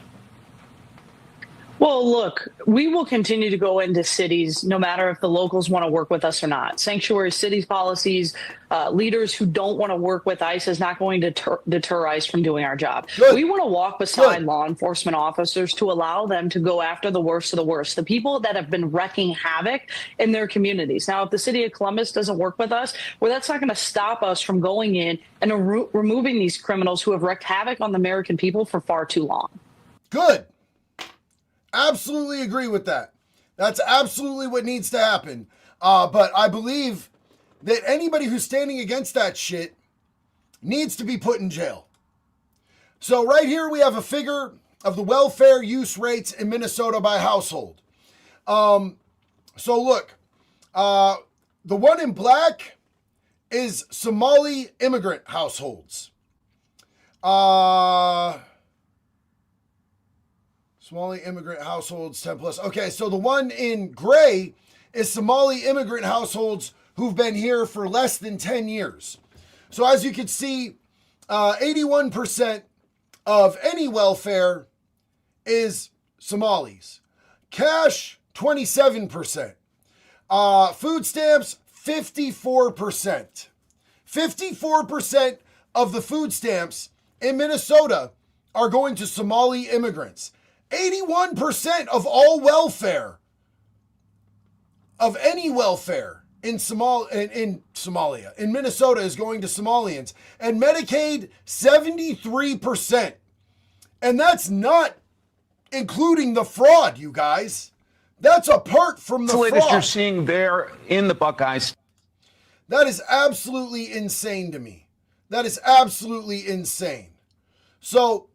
Well, look, we will continue to go into cities no matter if the locals want to work with us or not. Sanctuary cities policies, leaders who don't want to work with ICE is not going to deter ICE from doing our job. Good. We want to walk beside law enforcement officers to allow them to go after the worst of the worst, the people that have been wrecking havoc in their communities. Now, if the city of Columbus doesn't work with us, well, that's not going to stop us from going in and removing these criminals who have wreaked havoc on the American people for far too long. Good. Absolutely agree with that. That's absolutely what needs to happen. But I believe that anybody who's standing against that shit needs to be put in jail. So right here we have a figure of the welfare use rates in Minnesota by household. So look, the one in black is Somali immigrant households. Somali immigrant households, 10 plus. Okay, so the one in gray is Somali immigrant households who've been here for less than 10 years. So as you can see, 81% of any welfare is Somalis. Cash, 27%. Food stamps, 54%. 54% of the food stamps in Minnesota are going to Somali immigrants. 81% of all welfare, of any welfare in Somalia, in Minnesota, is going to Somalians. And Medicaid, 73%. And that's not including the fraud, you guys. That's apart from the the latest fraud. you're seeing there in the Buckeyes. That is absolutely insane to me. That is absolutely insane. So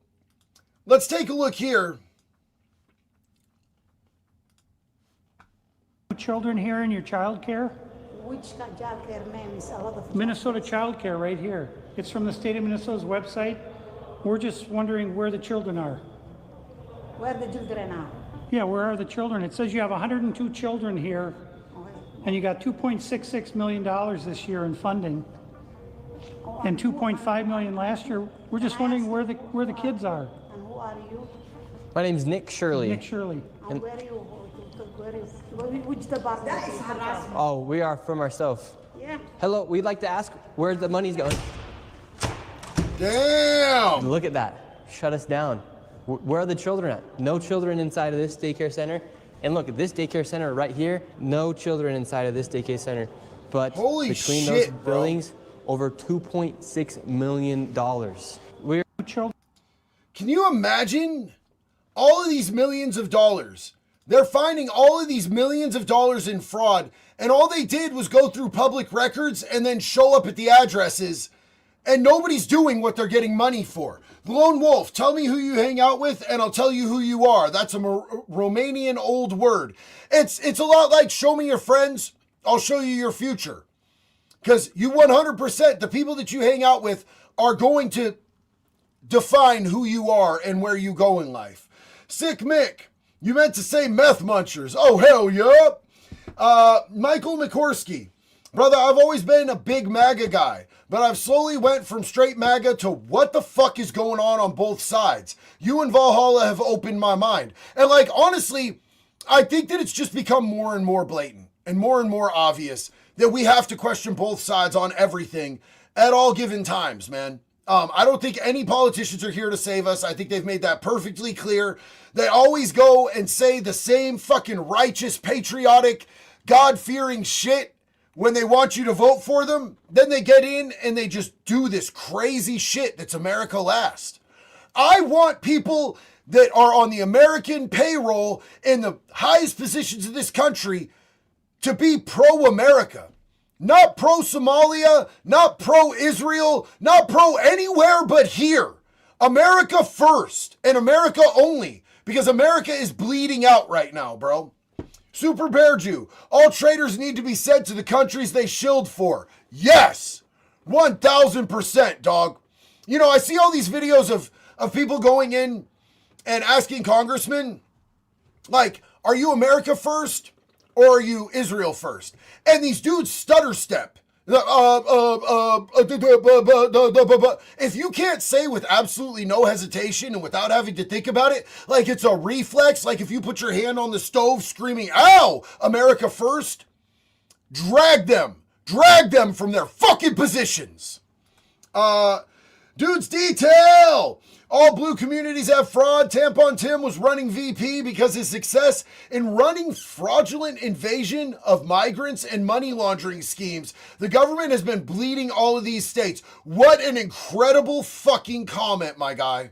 let's take a look here. Children here in your child care? Which child care, ma'am, is a lot of Minnesota Child Care right here. It's from the state of Minnesota's website. We're just wondering where the children are. where the children are. Yeah, where are the children? It says you have 102 children here, and you got $2.66 million this year in funding, and $2.5 million last year. We're just wondering where the kids are. And who are you? My name's Nick Shirley. Nick Shirley. And where are you? Which department? That is harassment. Oh, we are from ourselves. Yeah. Hello, we'd like to ask where the money's going. Damn! Look at that. Shut us down. Where are the children at? No children inside of this daycare center. And look, at this daycare center right here, no children inside of this daycare center. But Holy between shit, those buildings, over $2.6 million. We're children. Can you imagine all of these millions of dollars? They're finding all of these millions of dollars in fraud, and all they did was go through public records and then show up at the addresses, and nobody's doing what they're getting money for. The Lone Wolf, tell me who you hang out with, and I'll tell you who you are. That's a Romanian old word. It's a lot like show me your friends, I'll show you your future. Because you 100%, the people that you hang out with are going to define who you are and where you go in life. Sick Mick, you meant to say meth munchers. Oh, hell yeah. Michael McCorsky, brother, I've always been a big MAGA guy, but I've slowly went from straight MAGA to what the fuck is going on both sides. You and Valhalla have opened my mind. And like, honestly, I think that it's just become more and more blatant and more obvious that we have to question both sides on everything at all given times, man. I don't think any politicians are here to save us. I think they've made that perfectly clear. They always go and say the same fucking righteous, patriotic, God-fearing shit when they want you to vote for them. Then they get in and they just do this crazy shit that's America last. I want people that are on the American payroll in the highest positions of this country to be pro-America. Not pro-Somalia, not pro-Israel, not pro-anywhere but here. America first and America only, because America is bleeding out right now, bro. Super Bear Jew, all traitors need to be sent to the countries they shilled for. Yes, 1,000%, dog. You know, I see all these videos of people going in and asking congressmen, like, are you America first? Or are you Israel first? And these dudes stutter step. If you can't say with absolutely no hesitation and without having to think about it, like it's a reflex, like if you put your hand on the stove screaming, ow, America first, drag them from their fucking positions. Dudes Detail. All blue communities have fraud. Tampon Tim was running VP because his success in running fraudulent invasion of migrants and money laundering schemes. The government has been bleeding all of these states. What an incredible fucking comment, my guy.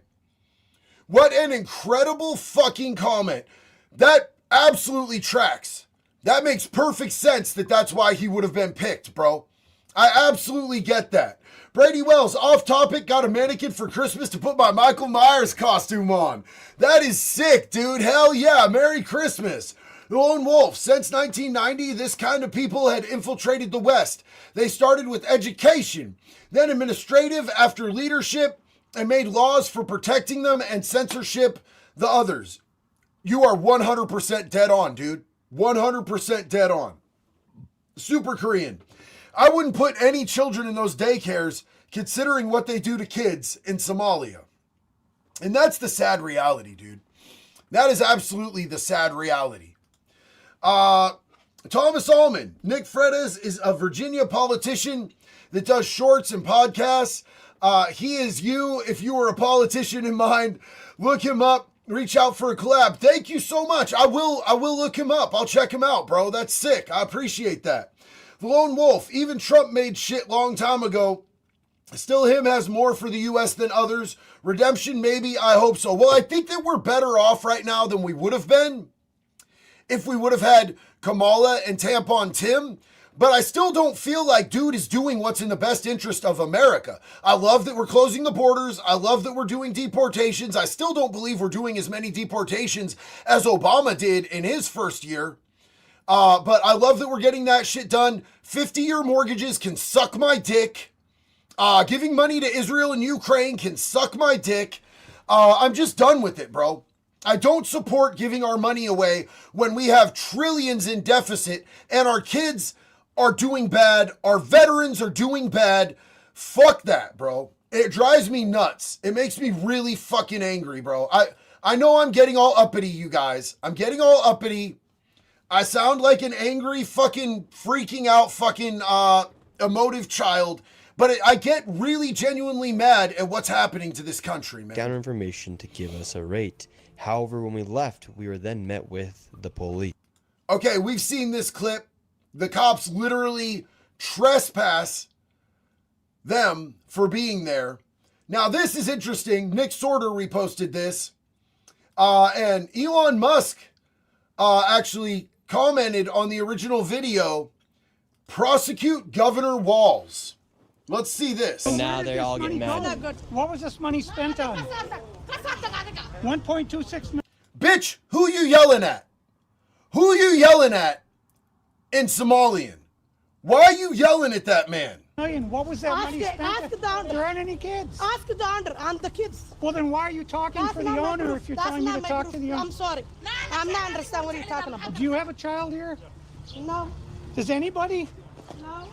What an incredible fucking comment. That absolutely tracks. That makes perfect sense that's why he would have been picked, bro. I absolutely get that. Brady Wells, off topic, got a mannequin for Christmas to put my Michael Myers costume on. That is sick, dude. Hell yeah. Merry Christmas. The Lone Wolf, since 1990, this kind of people had infiltrated the West. They started with education, then administrative after leadership, and made laws for protecting them and censorship the others. You are 100% dead on, dude. 100% dead on. Super Korean. I wouldn't put any children in those daycares considering what they do to kids in Somalia. And that's the sad reality, dude. That is absolutely the sad reality. Thomas Allman. Nick Freitas is a Virginia politician that does shorts and podcasts. He is you. If you were a politician in mind, look him up. Reach out for a collab. Thank you so much. I will look him up. I'll check him out, bro. That's sick. I appreciate that. The Lone Wolf. Even Trump made shit long time ago. Still him has more for the U.S. than others. Redemption, maybe. I hope so. Well, I think that we're better off right now than we would have been if we would have had Kamala and Tampon Tim. But I still don't feel like dude is doing what's in the best interest of America. I love that we're closing the borders. I love that we're doing deportations. I still don't believe we're doing as many deportations as Obama did in his first year. But I love that we're getting that shit done. 50-year mortgages can suck my dick. Giving money to Israel and Ukraine can suck my dick. I'm just done with it, bro. I don't support giving our money away when we have trillions in deficit and our kids are doing bad. Our veterans are doing bad. Fuck that, bro. It drives me nuts. It makes me really fucking angry, bro. I know I'm getting all uppity, you guys. I'm getting all uppity. I sound like an angry fucking freaking out fucking emotive child. But I get really genuinely mad at what's happening to this country, man. Counter information to give us a rate. However, when we left, we were then met with the police. Okay, we've seen this clip. The cops literally trespass them for being there. Now, this is interesting. Nick Sorter reposted this. And Elon Musk actually commented on the original video, prosecute Governor Walz. Let's see this. And now they're all getting mad. What was this money spent on? 1.26 million. Bitch, who you yelling at? Who you yelling at in Somalian? Why are you yelling at that man? What was that money spent on? There aren't any kids. Ask the owner and the kids. Well, then why are you talking for the owner if you're telling me to talk to the owner? I'm sorry. I'm not understand what you're talking about. Do you have a child here? No. Does anybody? No.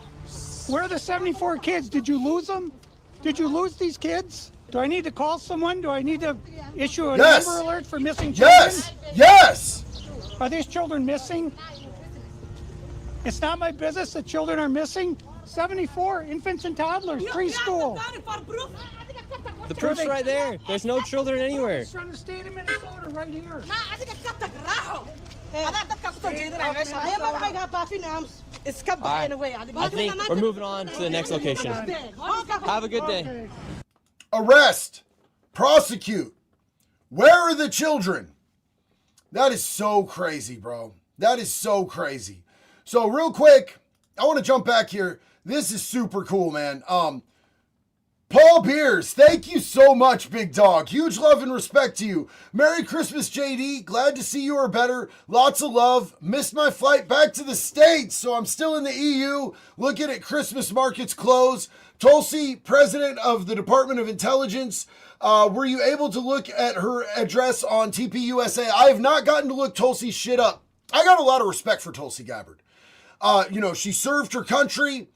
Where are the 74 kids? Did you lose them? Did you lose these kids? Do I need to call someone? Do I need to issue a Yes. number alert for missing children? Yes. Yes. Are these children missing? It's not my business that children are missing. 74 infants and toddlers, preschool. The proof's right there. There's no children anywhere. It's from the state of Minnesota right here. I think we're moving on to the next location. Have a good day. Arrest. Prosecute. Where are the children? That is so crazy, bro. That is so crazy. So real quick, I want to jump back here. This is super cool, man. Paul Beers, thank you so much, big dog. Huge love and respect to you. Merry Christmas, JD. Glad to see you are better. Lots of love. Missed my flight back to the States, so I'm still in the EU. Looking at Christmas markets close. Tulsi, president of the Department of Intelligence. Were you able to look at her address on TPUSA? I have not gotten to look Tulsi's shit up. I got a lot of respect for Tulsi Gabbard. She served her country,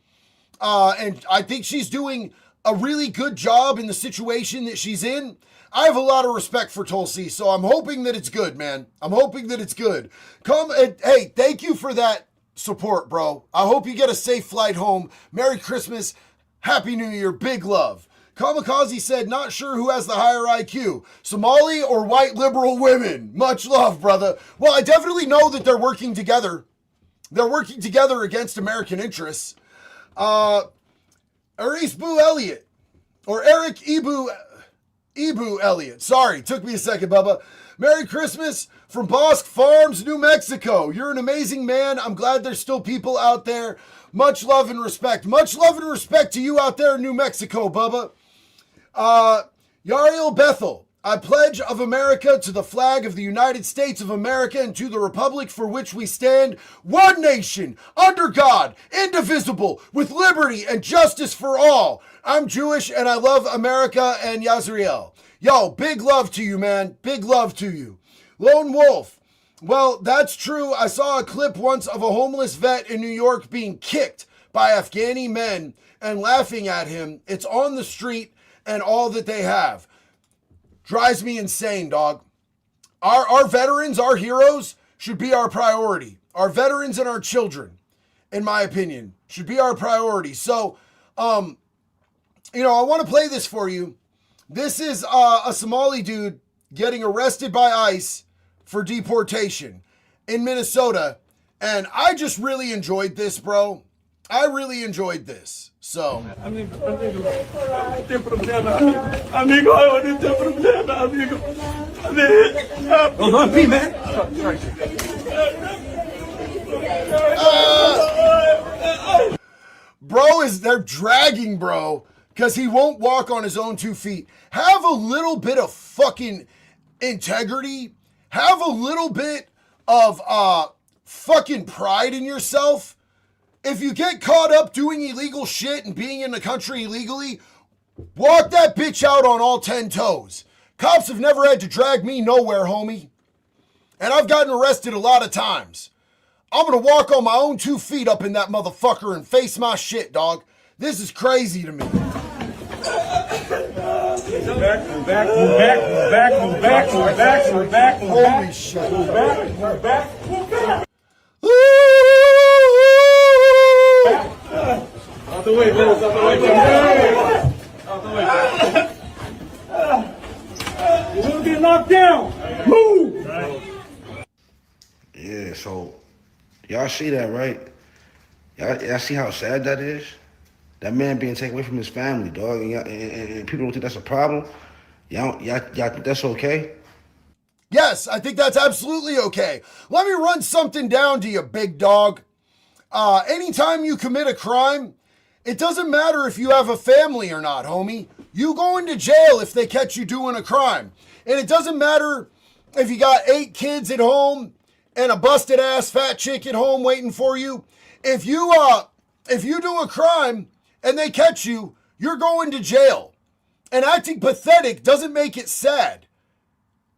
and I think she's doing a really good job in the situation that she's in. I have a lot of respect for Tulsi, so I'm hoping that it's good, man. I'm hoping that it's good. Hey, thank you for that support, bro. I hope you get a safe flight home. Merry Christmas. Happy New Year. Big love. Kamikaze said, not sure who has the higher IQ, Somali or white liberal women. Much love, brother. Well, I definitely know that they're working together. They're working together against American interests. Aris Boo Elliott, or Eric Ibu Elliott. Sorry, took me a second, Bubba. Merry Christmas from Bosque Farms, New Mexico. You're an amazing man. I'm glad there's still people out there. Much love and respect. Much love and respect to you out there in New Mexico, Bubba. Yariel Bethel. I pledge of America to the flag of the United States of America and to the republic for which we stand, one nation, under God, indivisible, with liberty and justice for all. I'm Jewish and I love America and Yazriel. Yo, big love to you, man. Big love to you. Lone Wolf. Well, that's true. I saw a clip once of a homeless vet in New York being kicked by Afghani men and laughing at him. It's on the street and all that they have. drives me insane, dog. Our veterans, our heroes, should be our priority. Our veterans and our children, in my opinion, should be our priority. So, I want to play this for you. This is a Somali dude getting arrested by ICE for deportation in Minnesota. And I just really enjoyed this, bro. I really enjoyed this. So. They're dragging bro because he won't walk on his own 2 feet. Have a little bit of fucking integrity. Have a little bit of fucking pride in yourself. If you get caught up doing illegal shit and being in the country illegally, walk that bitch out on all 10 toes. Cops have never had to drag me nowhere, homie. And I've gotten arrested a lot of times. I'm gonna walk on my own 2 feet up in that motherfucker and face my shit, dog. This is crazy to me. Move back. Holy shit. Move back. Out the way, Bills. Out the way. You're gonna get knocked down. Move. Yeah, so y'all see that, right? Y'all see how sad that is? That man being taken away from his family, dog, and people don't think that's a problem. Y'all think that's okay? Yes, I think that's absolutely okay. Let me run something down to you, big dog. Anytime you commit a crime, it doesn't matter if you have a family or not, homie. You go into jail if they catch you doing a crime. And it doesn't matter if you got 8 kids at home and a busted ass fat chick at home waiting for you. If you do a crime and they catch you, you're going to jail. And acting pathetic doesn't make it sad.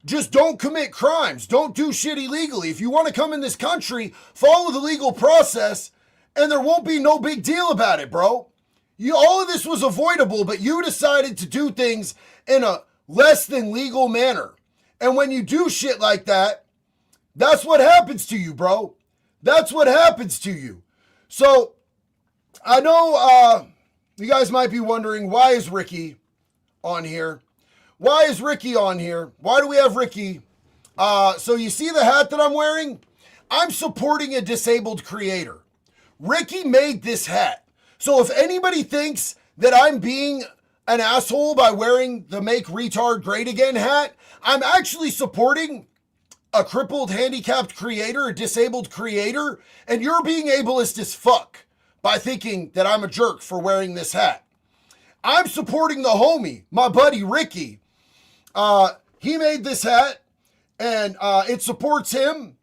Just don't commit crimes. Don't do shit illegally. If you want to come in this country, follow the legal process, and there won't be no big deal about it, bro. All of this was avoidable, but you decided to do things in a less than legal manner. And when you do shit like that, that's what happens to you, bro. That's what happens to you. So, I know you guys might be wondering, why is Ricky on here? Why is Ricky on here? Why do we have Ricky? So you see the hat that I'm wearing? I'm supporting a disabled creator. Ricky made this hat. So if anybody thinks that I'm being an asshole by wearing the Make Retard Great Again hat, I'm actually supporting a crippled, handicapped creator, a disabled creator, and you're being ableist as fuck by thinking that I'm a jerk for wearing this hat. I'm supporting the homie, my buddy Ricky. He made this hat, and it supports him.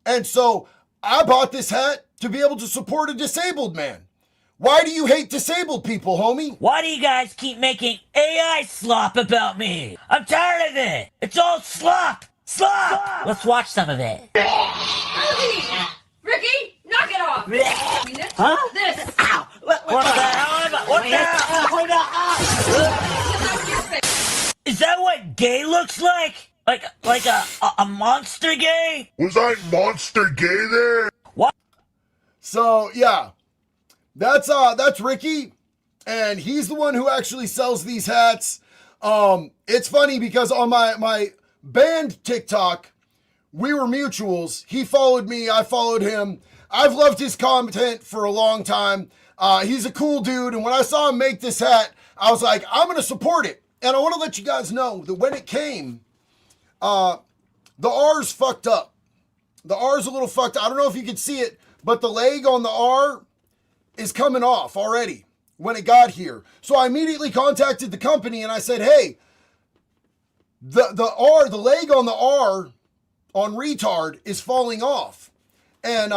And so I bought this hat to be able to support a disabled man. Why do you hate disabled people, homie? Why do you guys keep making AI slop about me? I'm tired of it. It's all slop. Slop. Let's watch some of it. Ricky, knock it off! Huh? This! Ow! What the hell? What the hell? Is that what gay looks like? Like a monster gay? Was I monster gay there? What? So yeah, that's Ricky, and he's the one who actually sells these hats. It's funny because on my band TikTok, we were mutuals. He followed me, I followed him. I've loved his content for a long time. He's a cool dude, and when I saw him make this hat, I was like, I'm gonna support it. And I want to let you guys know that when it came, the R's fucked up. The R's a little fucked up. I don't know if you can see it, but the leg on the R is coming off already when it got here. So I immediately contacted the company and I said, hey, the leg on the R on retard is falling off. And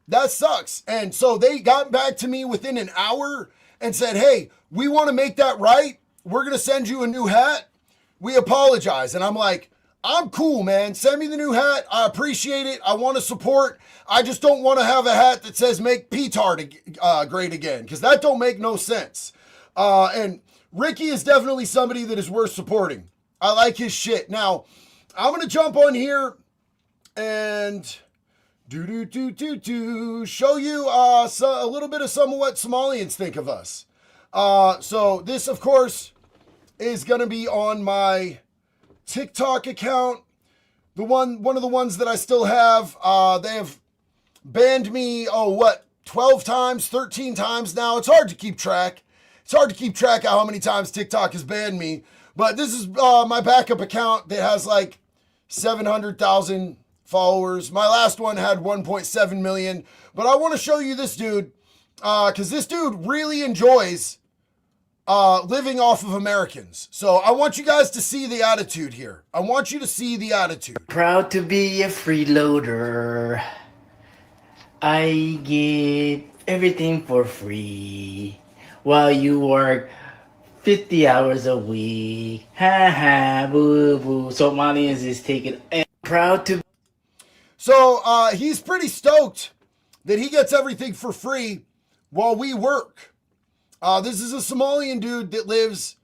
that sucks. And so they got back to me within an hour and said, hey, we want to make that right. We're going to send you a new hat. We apologize. And I'm like, I'm cool, man. Send me the new hat. I appreciate it. I want to support. I just don't want to have a hat that says make P-Tard great again, because that don't make no sense. And Ricky is definitely somebody that is worth supporting. I like his shit. Now, I'm going to jump on here and show you a little bit of some of what Somalians think of us. So this, of course, is going to be on my TikTok account. One of the ones that I still have. They have banned me, 12 times, 13 times now. It's hard to keep track. It's hard to keep track of how many times TikTok has banned me. But this is my backup account that has like 700,000 followers. My last one had 1.7 million. But I want to show you this dude because this dude really enjoys living off of Americans. So I want you guys to see the attitude here. I want you to see the attitude. Proud to be a freeloader. I get everything for free while you work 50 hours a week. Ha ha, boo boo. Somalians is taking proud to. So he's pretty stoked that he gets everything for free while we work. This is a Somalian dude that lives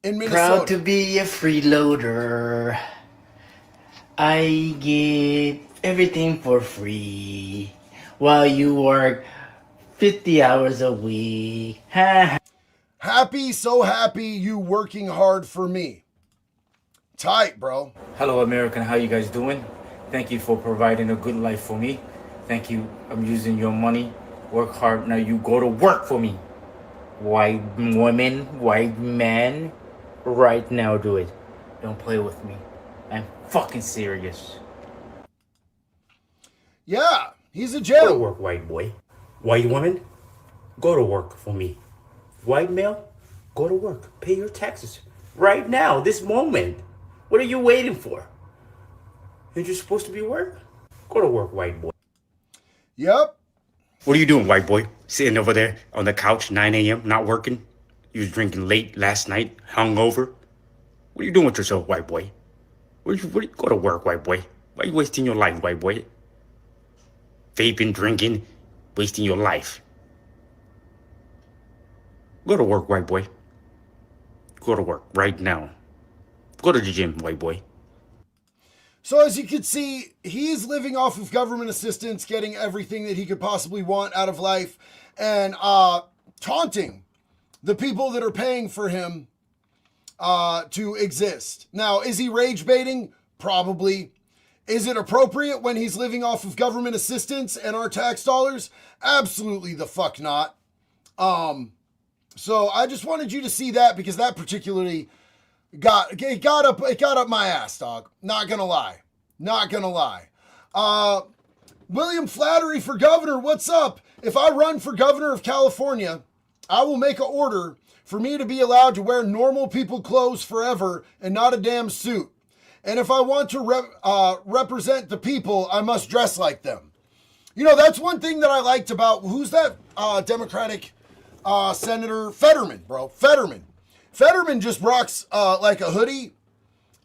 in Minnesota. Proud to be a freeloader. I get everything for free while you work 50 hours a week. Ha ha. Happy, so happy you working hard for me. Tight, bro. Hello, American. How you guys doing? Thank you for providing a good life for me. Thank you. I'm using your money. Work hard. Now you go to work for me. White women, white men, right now do it. Don't play with me. I'm fucking serious. Yeah, he's a jail. Go to work, white boy. White woman, go to work for me. White male, go to work. Pay your taxes. Right now, this moment. What are you waiting for? You're just supposed to be work? Go to work, white boy. Yep. What are you doing, white boy? Sitting over there on the couch, 9 a.m., not working? You was drinking late last night, hungover? What are you doing with yourself, white boy? Go to work, white boy. Why are you wasting your life, white boy? Vaping, drinking, wasting your life. Go to work, white boy. Go to work right now. Go to the gym, white boy. So as you can see, he's living off of government assistance, getting everything that he could possibly want out of life, and taunting the people that are paying for him to exist. Now, is he rage baiting? Probably. Is it appropriate when he's living off of government assistance and our tax dollars? Absolutely the fuck not. So I just wanted you to see that because that particularly got up my ass, dog. Not gonna lie. William Flattery for governor, what's up? If I run for governor of California, I will make an order for me to be allowed to wear normal people clothes forever and not a damn suit. And if I want to represent the people, I must dress like them. You know, that's one thing that I liked about, who's that Democratic Senator? Fetterman, bro. Fetterman just rocks like a hoodie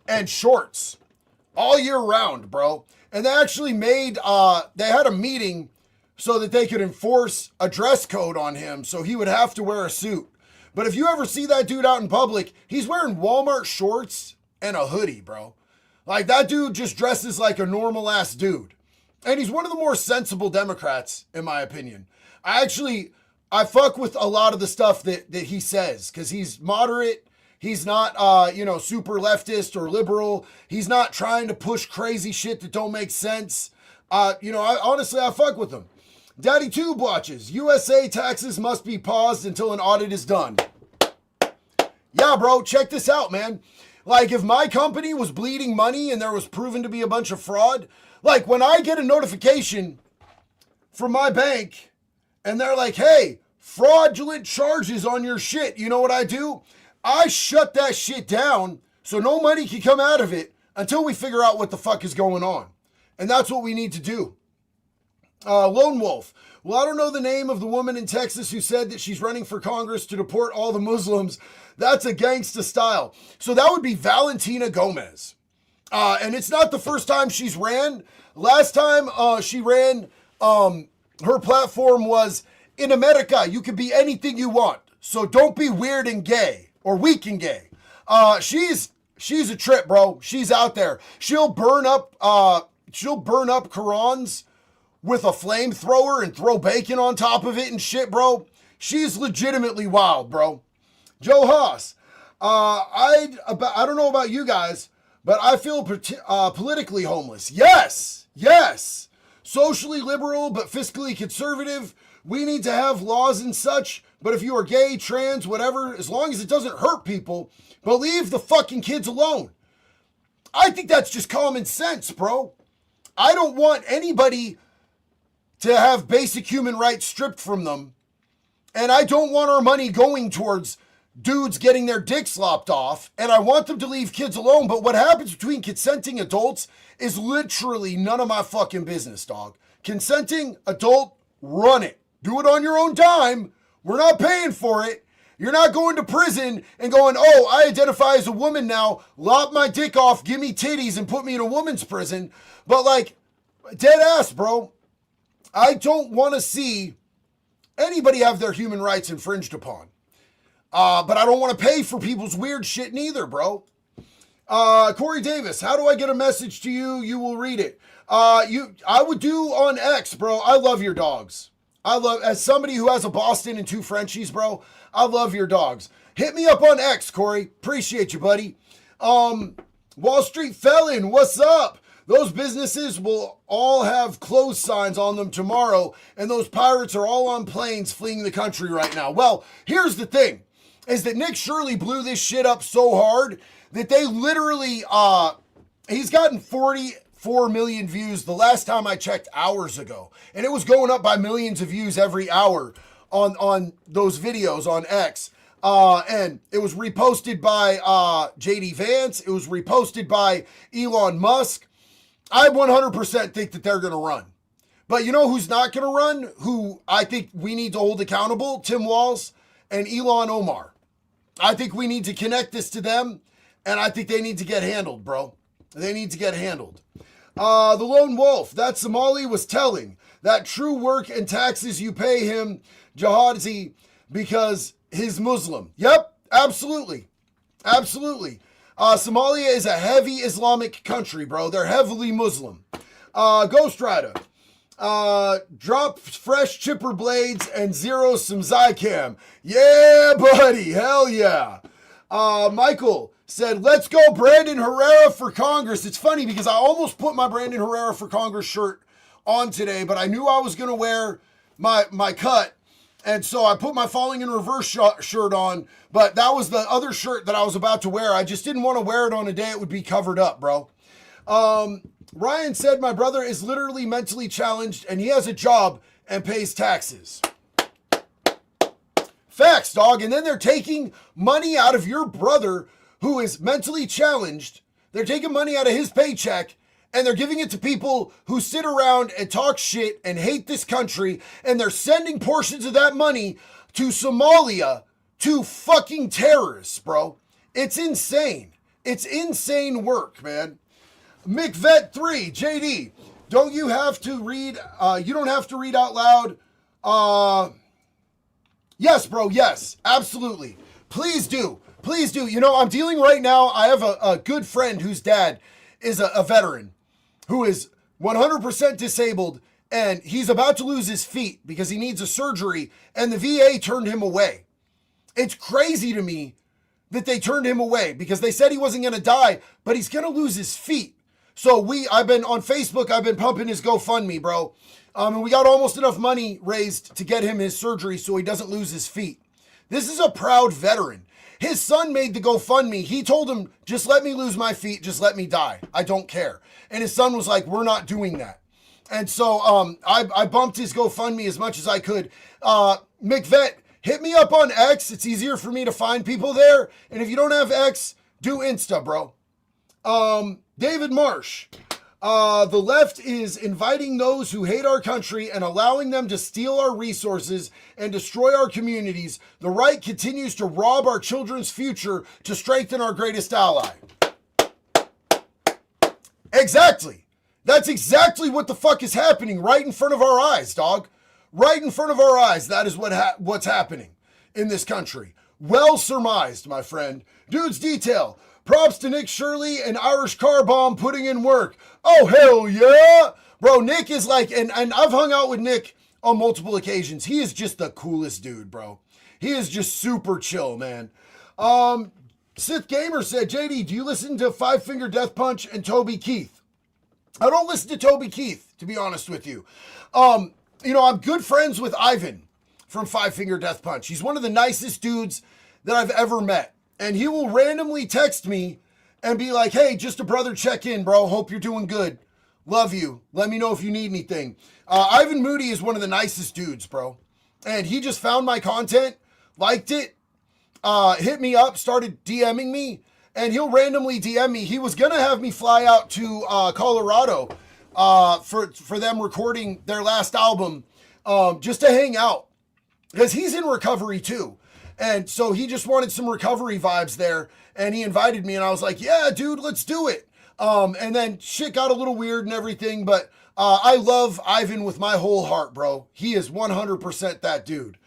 and shorts all year round, bro. And they actually made, they had a meeting so that they could enforce a dress code on him so he would have to wear a suit. But if you ever see that dude out in public, he's wearing Walmart shorts and a hoodie, bro. Like, that dude just dresses like a normal ass dude. And he's one of the more sensible Democrats, in my opinion. I fuck with a lot of the stuff that he says because he's moderate. He's not, super leftist or liberal. He's not trying to push crazy shit that don't make sense. I fuck with him. Daddy Tube watches. USA taxes must be paused until an audit is done. Yeah, bro, check this out, man. Like, if my company was bleeding money and there was proven to be a bunch of fraud, like when I get a notification from my bank and they're like, hey, fraudulent charges on your shit, you know what I do? I shut that shit down so no money can come out of it until we figure out what the fuck is going on. And that's what we need to do. Lone Wolf. Well, I don't know the name of the woman in Texas who said that she's running for Congress to deport all the Muslims. That's a gangsta style. So that would be Valentina Gomez. And it's not the first time she's ran. Last time she ran, her platform was, in America, you can be anything you want. So don't be weird and gay or weak and gay. She's She's a trip, bro. She's out there. She'll burn up Qurans with a flamethrower and throw bacon on top of it and shit, bro. She's legitimately wild, bro. Joe Haas, I don't know about you guys, but I feel politically homeless. Yes. Socially liberal, but fiscally conservative. We need to have laws and such, but if you are gay, trans, whatever, as long as it doesn't hurt people, but leave the fucking kids alone. I think that's just common sense, bro. I don't want anybody to have basic human rights stripped from them, and I don't want our money going towards dudes getting their dicks lopped off, and I want them to leave kids alone, but what happens between consenting adults is literally none of my fucking business, dog. Consenting adult, run it. Do it on your own dime. We're not paying for it. You're not going to prison and going, oh, I identify as a woman now, lop my dick off, give me titties, and put me in a woman's prison. But like, dead ass, bro. I don't want to see anybody have their human rights infringed upon. But I don't want to pay for people's weird shit neither, bro. Corey Davis, how do I get a message to you? You will read it. I would do on X, bro. I love your dogs. As somebody who has a Boston and 2 Frenchies, bro, I love your dogs. Hit me up on X, Corey. Appreciate you, buddy. Wall Street Felon, what's up? Those businesses will all have close signs on them tomorrow, and those pirates are all on planes fleeing the country right now. Well, here's the thing, is that Nick Shirley blew this shit up so hard that they literally, he's gotten 44 million views the last time I checked hours ago. And it was going up by millions of views every hour on those videos on X. And it was reposted by JD Vance. It was reposted by Elon Musk. I 100% think that they're going to run. But you know who's not going to run? Who I think we need to hold accountable? Tim Walz and Ilhan Omar. I think we need to connect this to them. And I think they need to get handled, bro. They need to get handled. The Lone Wolf, that Somali was telling that true work and taxes you pay him, Jihadi, because he's Muslim. Yep, absolutely. Absolutely. Somalia is a heavy Islamic country, bro. They're heavily Muslim. Ghost Rider. Drop fresh chipper blades and zero some Zycam. Yeah, buddy. Hell yeah. Michael said, let's go Brandon Herrera for Congress. It's funny because I almost put my Brandon Herrera for Congress shirt on today, but I knew I was going to wear my cut. And so I put my Falling in Reverse shirt on, but that was the other shirt that I was about to wear. I just didn't want to wear it on a day it would be covered up, bro. Ryan said my brother is literally mentally challenged and he has a job and pays taxes. Facts, dog. And then they're taking money out of your brother who is mentally challenged. They're taking money out of his paycheck and they're giving it to people who sit around and talk shit and hate this country. And they're sending portions of that money to Somalia to fucking terrorists, bro. It's insane. It's insane work, man. McVet3, JD, don't you have to read, you don't have to read out loud. Yes, bro, yes, absolutely. Please do. Please do. You know, I'm dealing right now, I have a good friend whose dad is a veteran who is 100% disabled and he's about to lose his feet because he needs a surgery and the VA turned him away. It's crazy to me that they turned him away because they said he wasn't going to die, but he's going to lose his feet. So I've been on Facebook, I've been pumping his GoFundMe, bro. And we got almost enough money raised to get him his surgery so he doesn't lose his feet. This is a proud veteran. His son made the GoFundMe. He told him, just let me lose my feet, just let me die. I don't care. And his son was like, we're not doing that. And so I bumped his GoFundMe as much as I could. McVet, hit me up on X. It's easier for me to find people there. And if you don't have X, do Insta, bro. David Marsh. The left is inviting those who hate our country and allowing them to steal our resources and destroy our communities. The right continues to rob our children's future to strengthen our greatest ally. Exactly. That's exactly what the fuck is happening right in front of our eyes, dog. Right in front of our eyes. That is what's happening in this country. Well surmised, my friend. Dude's Detail. Props to Nick Shirley and Irish Car Bomb putting in work. Oh, hell yeah. Bro, Nick is like, and I've hung out with Nick on multiple occasions. He is just the coolest dude, bro. He is just super chill, man. Sith Gamer said, JD, do you listen to Five Finger Death Punch and Toby Keith? I don't listen to Toby Keith, to be honest with you. I'm good friends with Ivan from Five Finger Death Punch. He's one of the nicest dudes that I've ever met. And he will randomly text me and be like, hey, just a brother check in, bro. Hope you're doing good. Love you. Let me know if you need anything. Ivan Moody is one of the nicest dudes, bro. And he just found my content, liked it, hit me up, started DMing me, and he'll randomly DM me. He was going to have me fly out to Colorado for them recording their last album just to hang out. Because he's in recovery too. And so he just wanted some recovery vibes there. And he invited me and I was like, yeah, dude, let's do it. And then shit got a little weird and everything. But I love Ivan with my whole heart, bro. He is 100% that dude.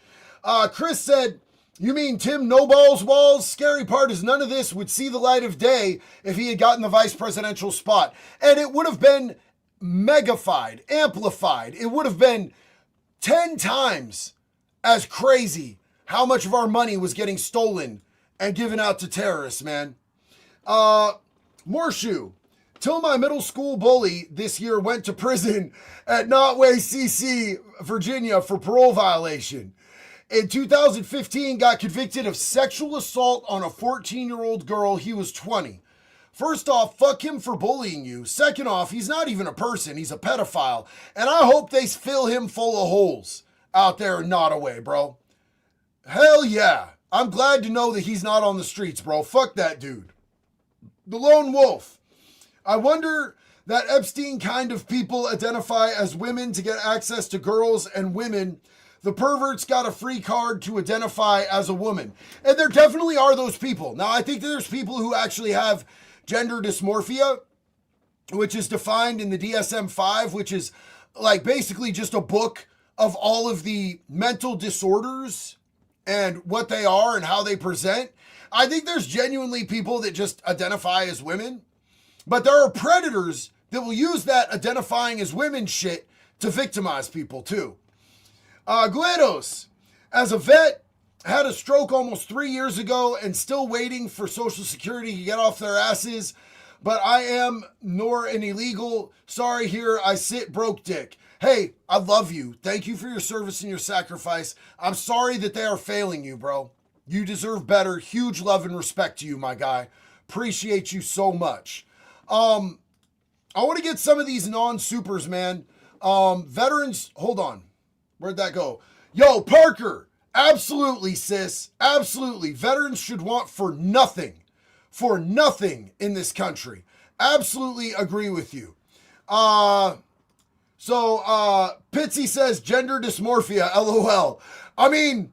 Chris said, you mean Tim No Balls Walls? Scary part is none of this would see the light of day if he had gotten the vice presidential spot. And it would have been megafied, amplified. It would have been 10 times as crazy how much of our money was getting stolen and given out to terrorists, man. Morshoe. Till my middle school bully this year went to prison at Notway, CC, Virginia for parole violation. In 2015, got convicted of sexual assault on a 14-year-old girl. He was 20. First off, fuck him for bullying you. Second off, he's not even a person. He's a pedophile. And I hope they fill him full of holes out there in Nottoway, bro. Hell yeah. I'm glad to know that he's not on the streets, bro. Fuck that dude. The Lone Wolf. I wonder that Epstein kind of people identify as women to get access to girls and women. The perverts got a free card to identify as a woman. And there definitely are those people. Now, I think that there's people who actually have gender dysmorphia, which is defined in the DSM-5, which is like basically just a book of all of the mental disorders and what they are and how they present. I think there's genuinely people that just identify as women, but there are predators that will use that identifying as women shit to victimize people too. Guedos, as a vet, had a stroke almost 3 years ago and still waiting for Social Security to get off their asses, but I am nor an illegal. Sorry, here I sit broke dick. Hey, I love you. Thank you for your service and your sacrifice. I'm sorry that they are failing you, bro. You deserve better. Huge love and respect to you, my guy. Appreciate you so much. I want to get some of these non-supers, man. Veterans, hold on. Where'd that go? Yo, Parker. Absolutely, sis. Absolutely. Veterans should want for nothing in this country. Absolutely agree with you. So Pitsy says gender dysmorphia, LOL. I mean,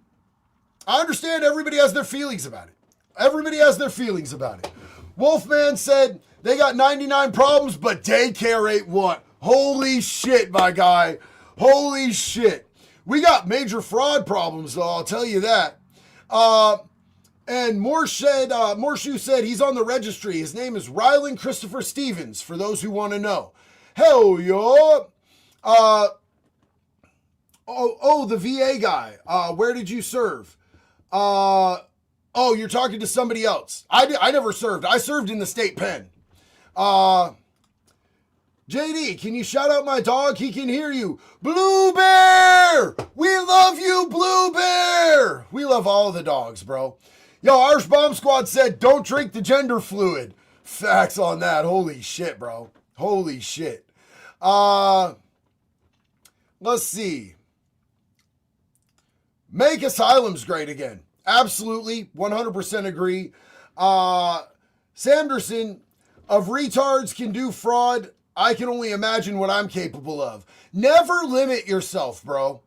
I understand everybody has their feelings about it. Everybody has their feelings about it. Wolfman said they got 99 problems, but daycare ain't one. Holy shit, my guy. Holy shit. We got major fraud problems, though, I'll tell you that. And Morshoe said he's on the registry. His name is Rylan Christopher Stevens, for those who want to know. Hell, yo. The VA guy. Where did you serve? You're talking to somebody else. I never served. I served in the state pen. JD, can you shout out my dog? He can hear you. Blue Bear! We love you, Blue Bear! We love all the dogs, bro. Yo, Irish Bomb Squad said, don't drink the gender fluid. Facts on that. Holy shit, bro. Holy shit. Let's see. Make asylums great again. Absolutely. 100% agree. Sanderson, of retards can do fraud. I can only imagine what I'm capable of. Never limit yourself, bro.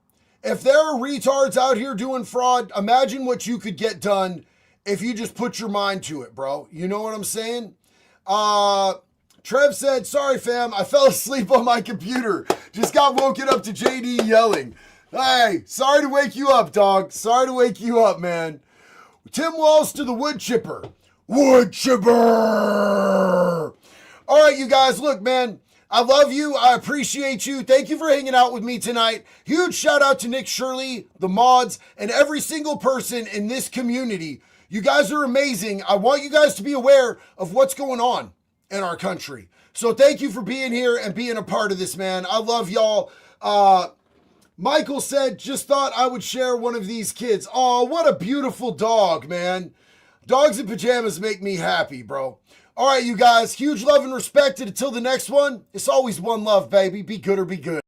If there are retards out here doing fraud, imagine what you could get done if you just put your mind to it, bro. You know what I'm saying? Trev said, sorry, fam, I fell asleep on my computer. Just got woken up to JD yelling. Hey, sorry to wake you up, dog. Sorry to wake you up, man. Tim Walls to the wood chipper. Wood chipper. All right, you guys, look, man, I love you. I appreciate you. Thank you for hanging out with me tonight. Huge shout out to Nick Shirley, the mods, and every single person in this community. You guys are amazing. I want you guys to be aware of what's going on in our country. So thank you for being here and being a part of this, man. I love y'all. Michael said, just thought I would share one of these kids. Oh, what a beautiful dog, man. Dogs in pajamas make me happy, bro. All right, you guys, huge love and respect. And until the next one, it's always one love, baby. Be good or be good.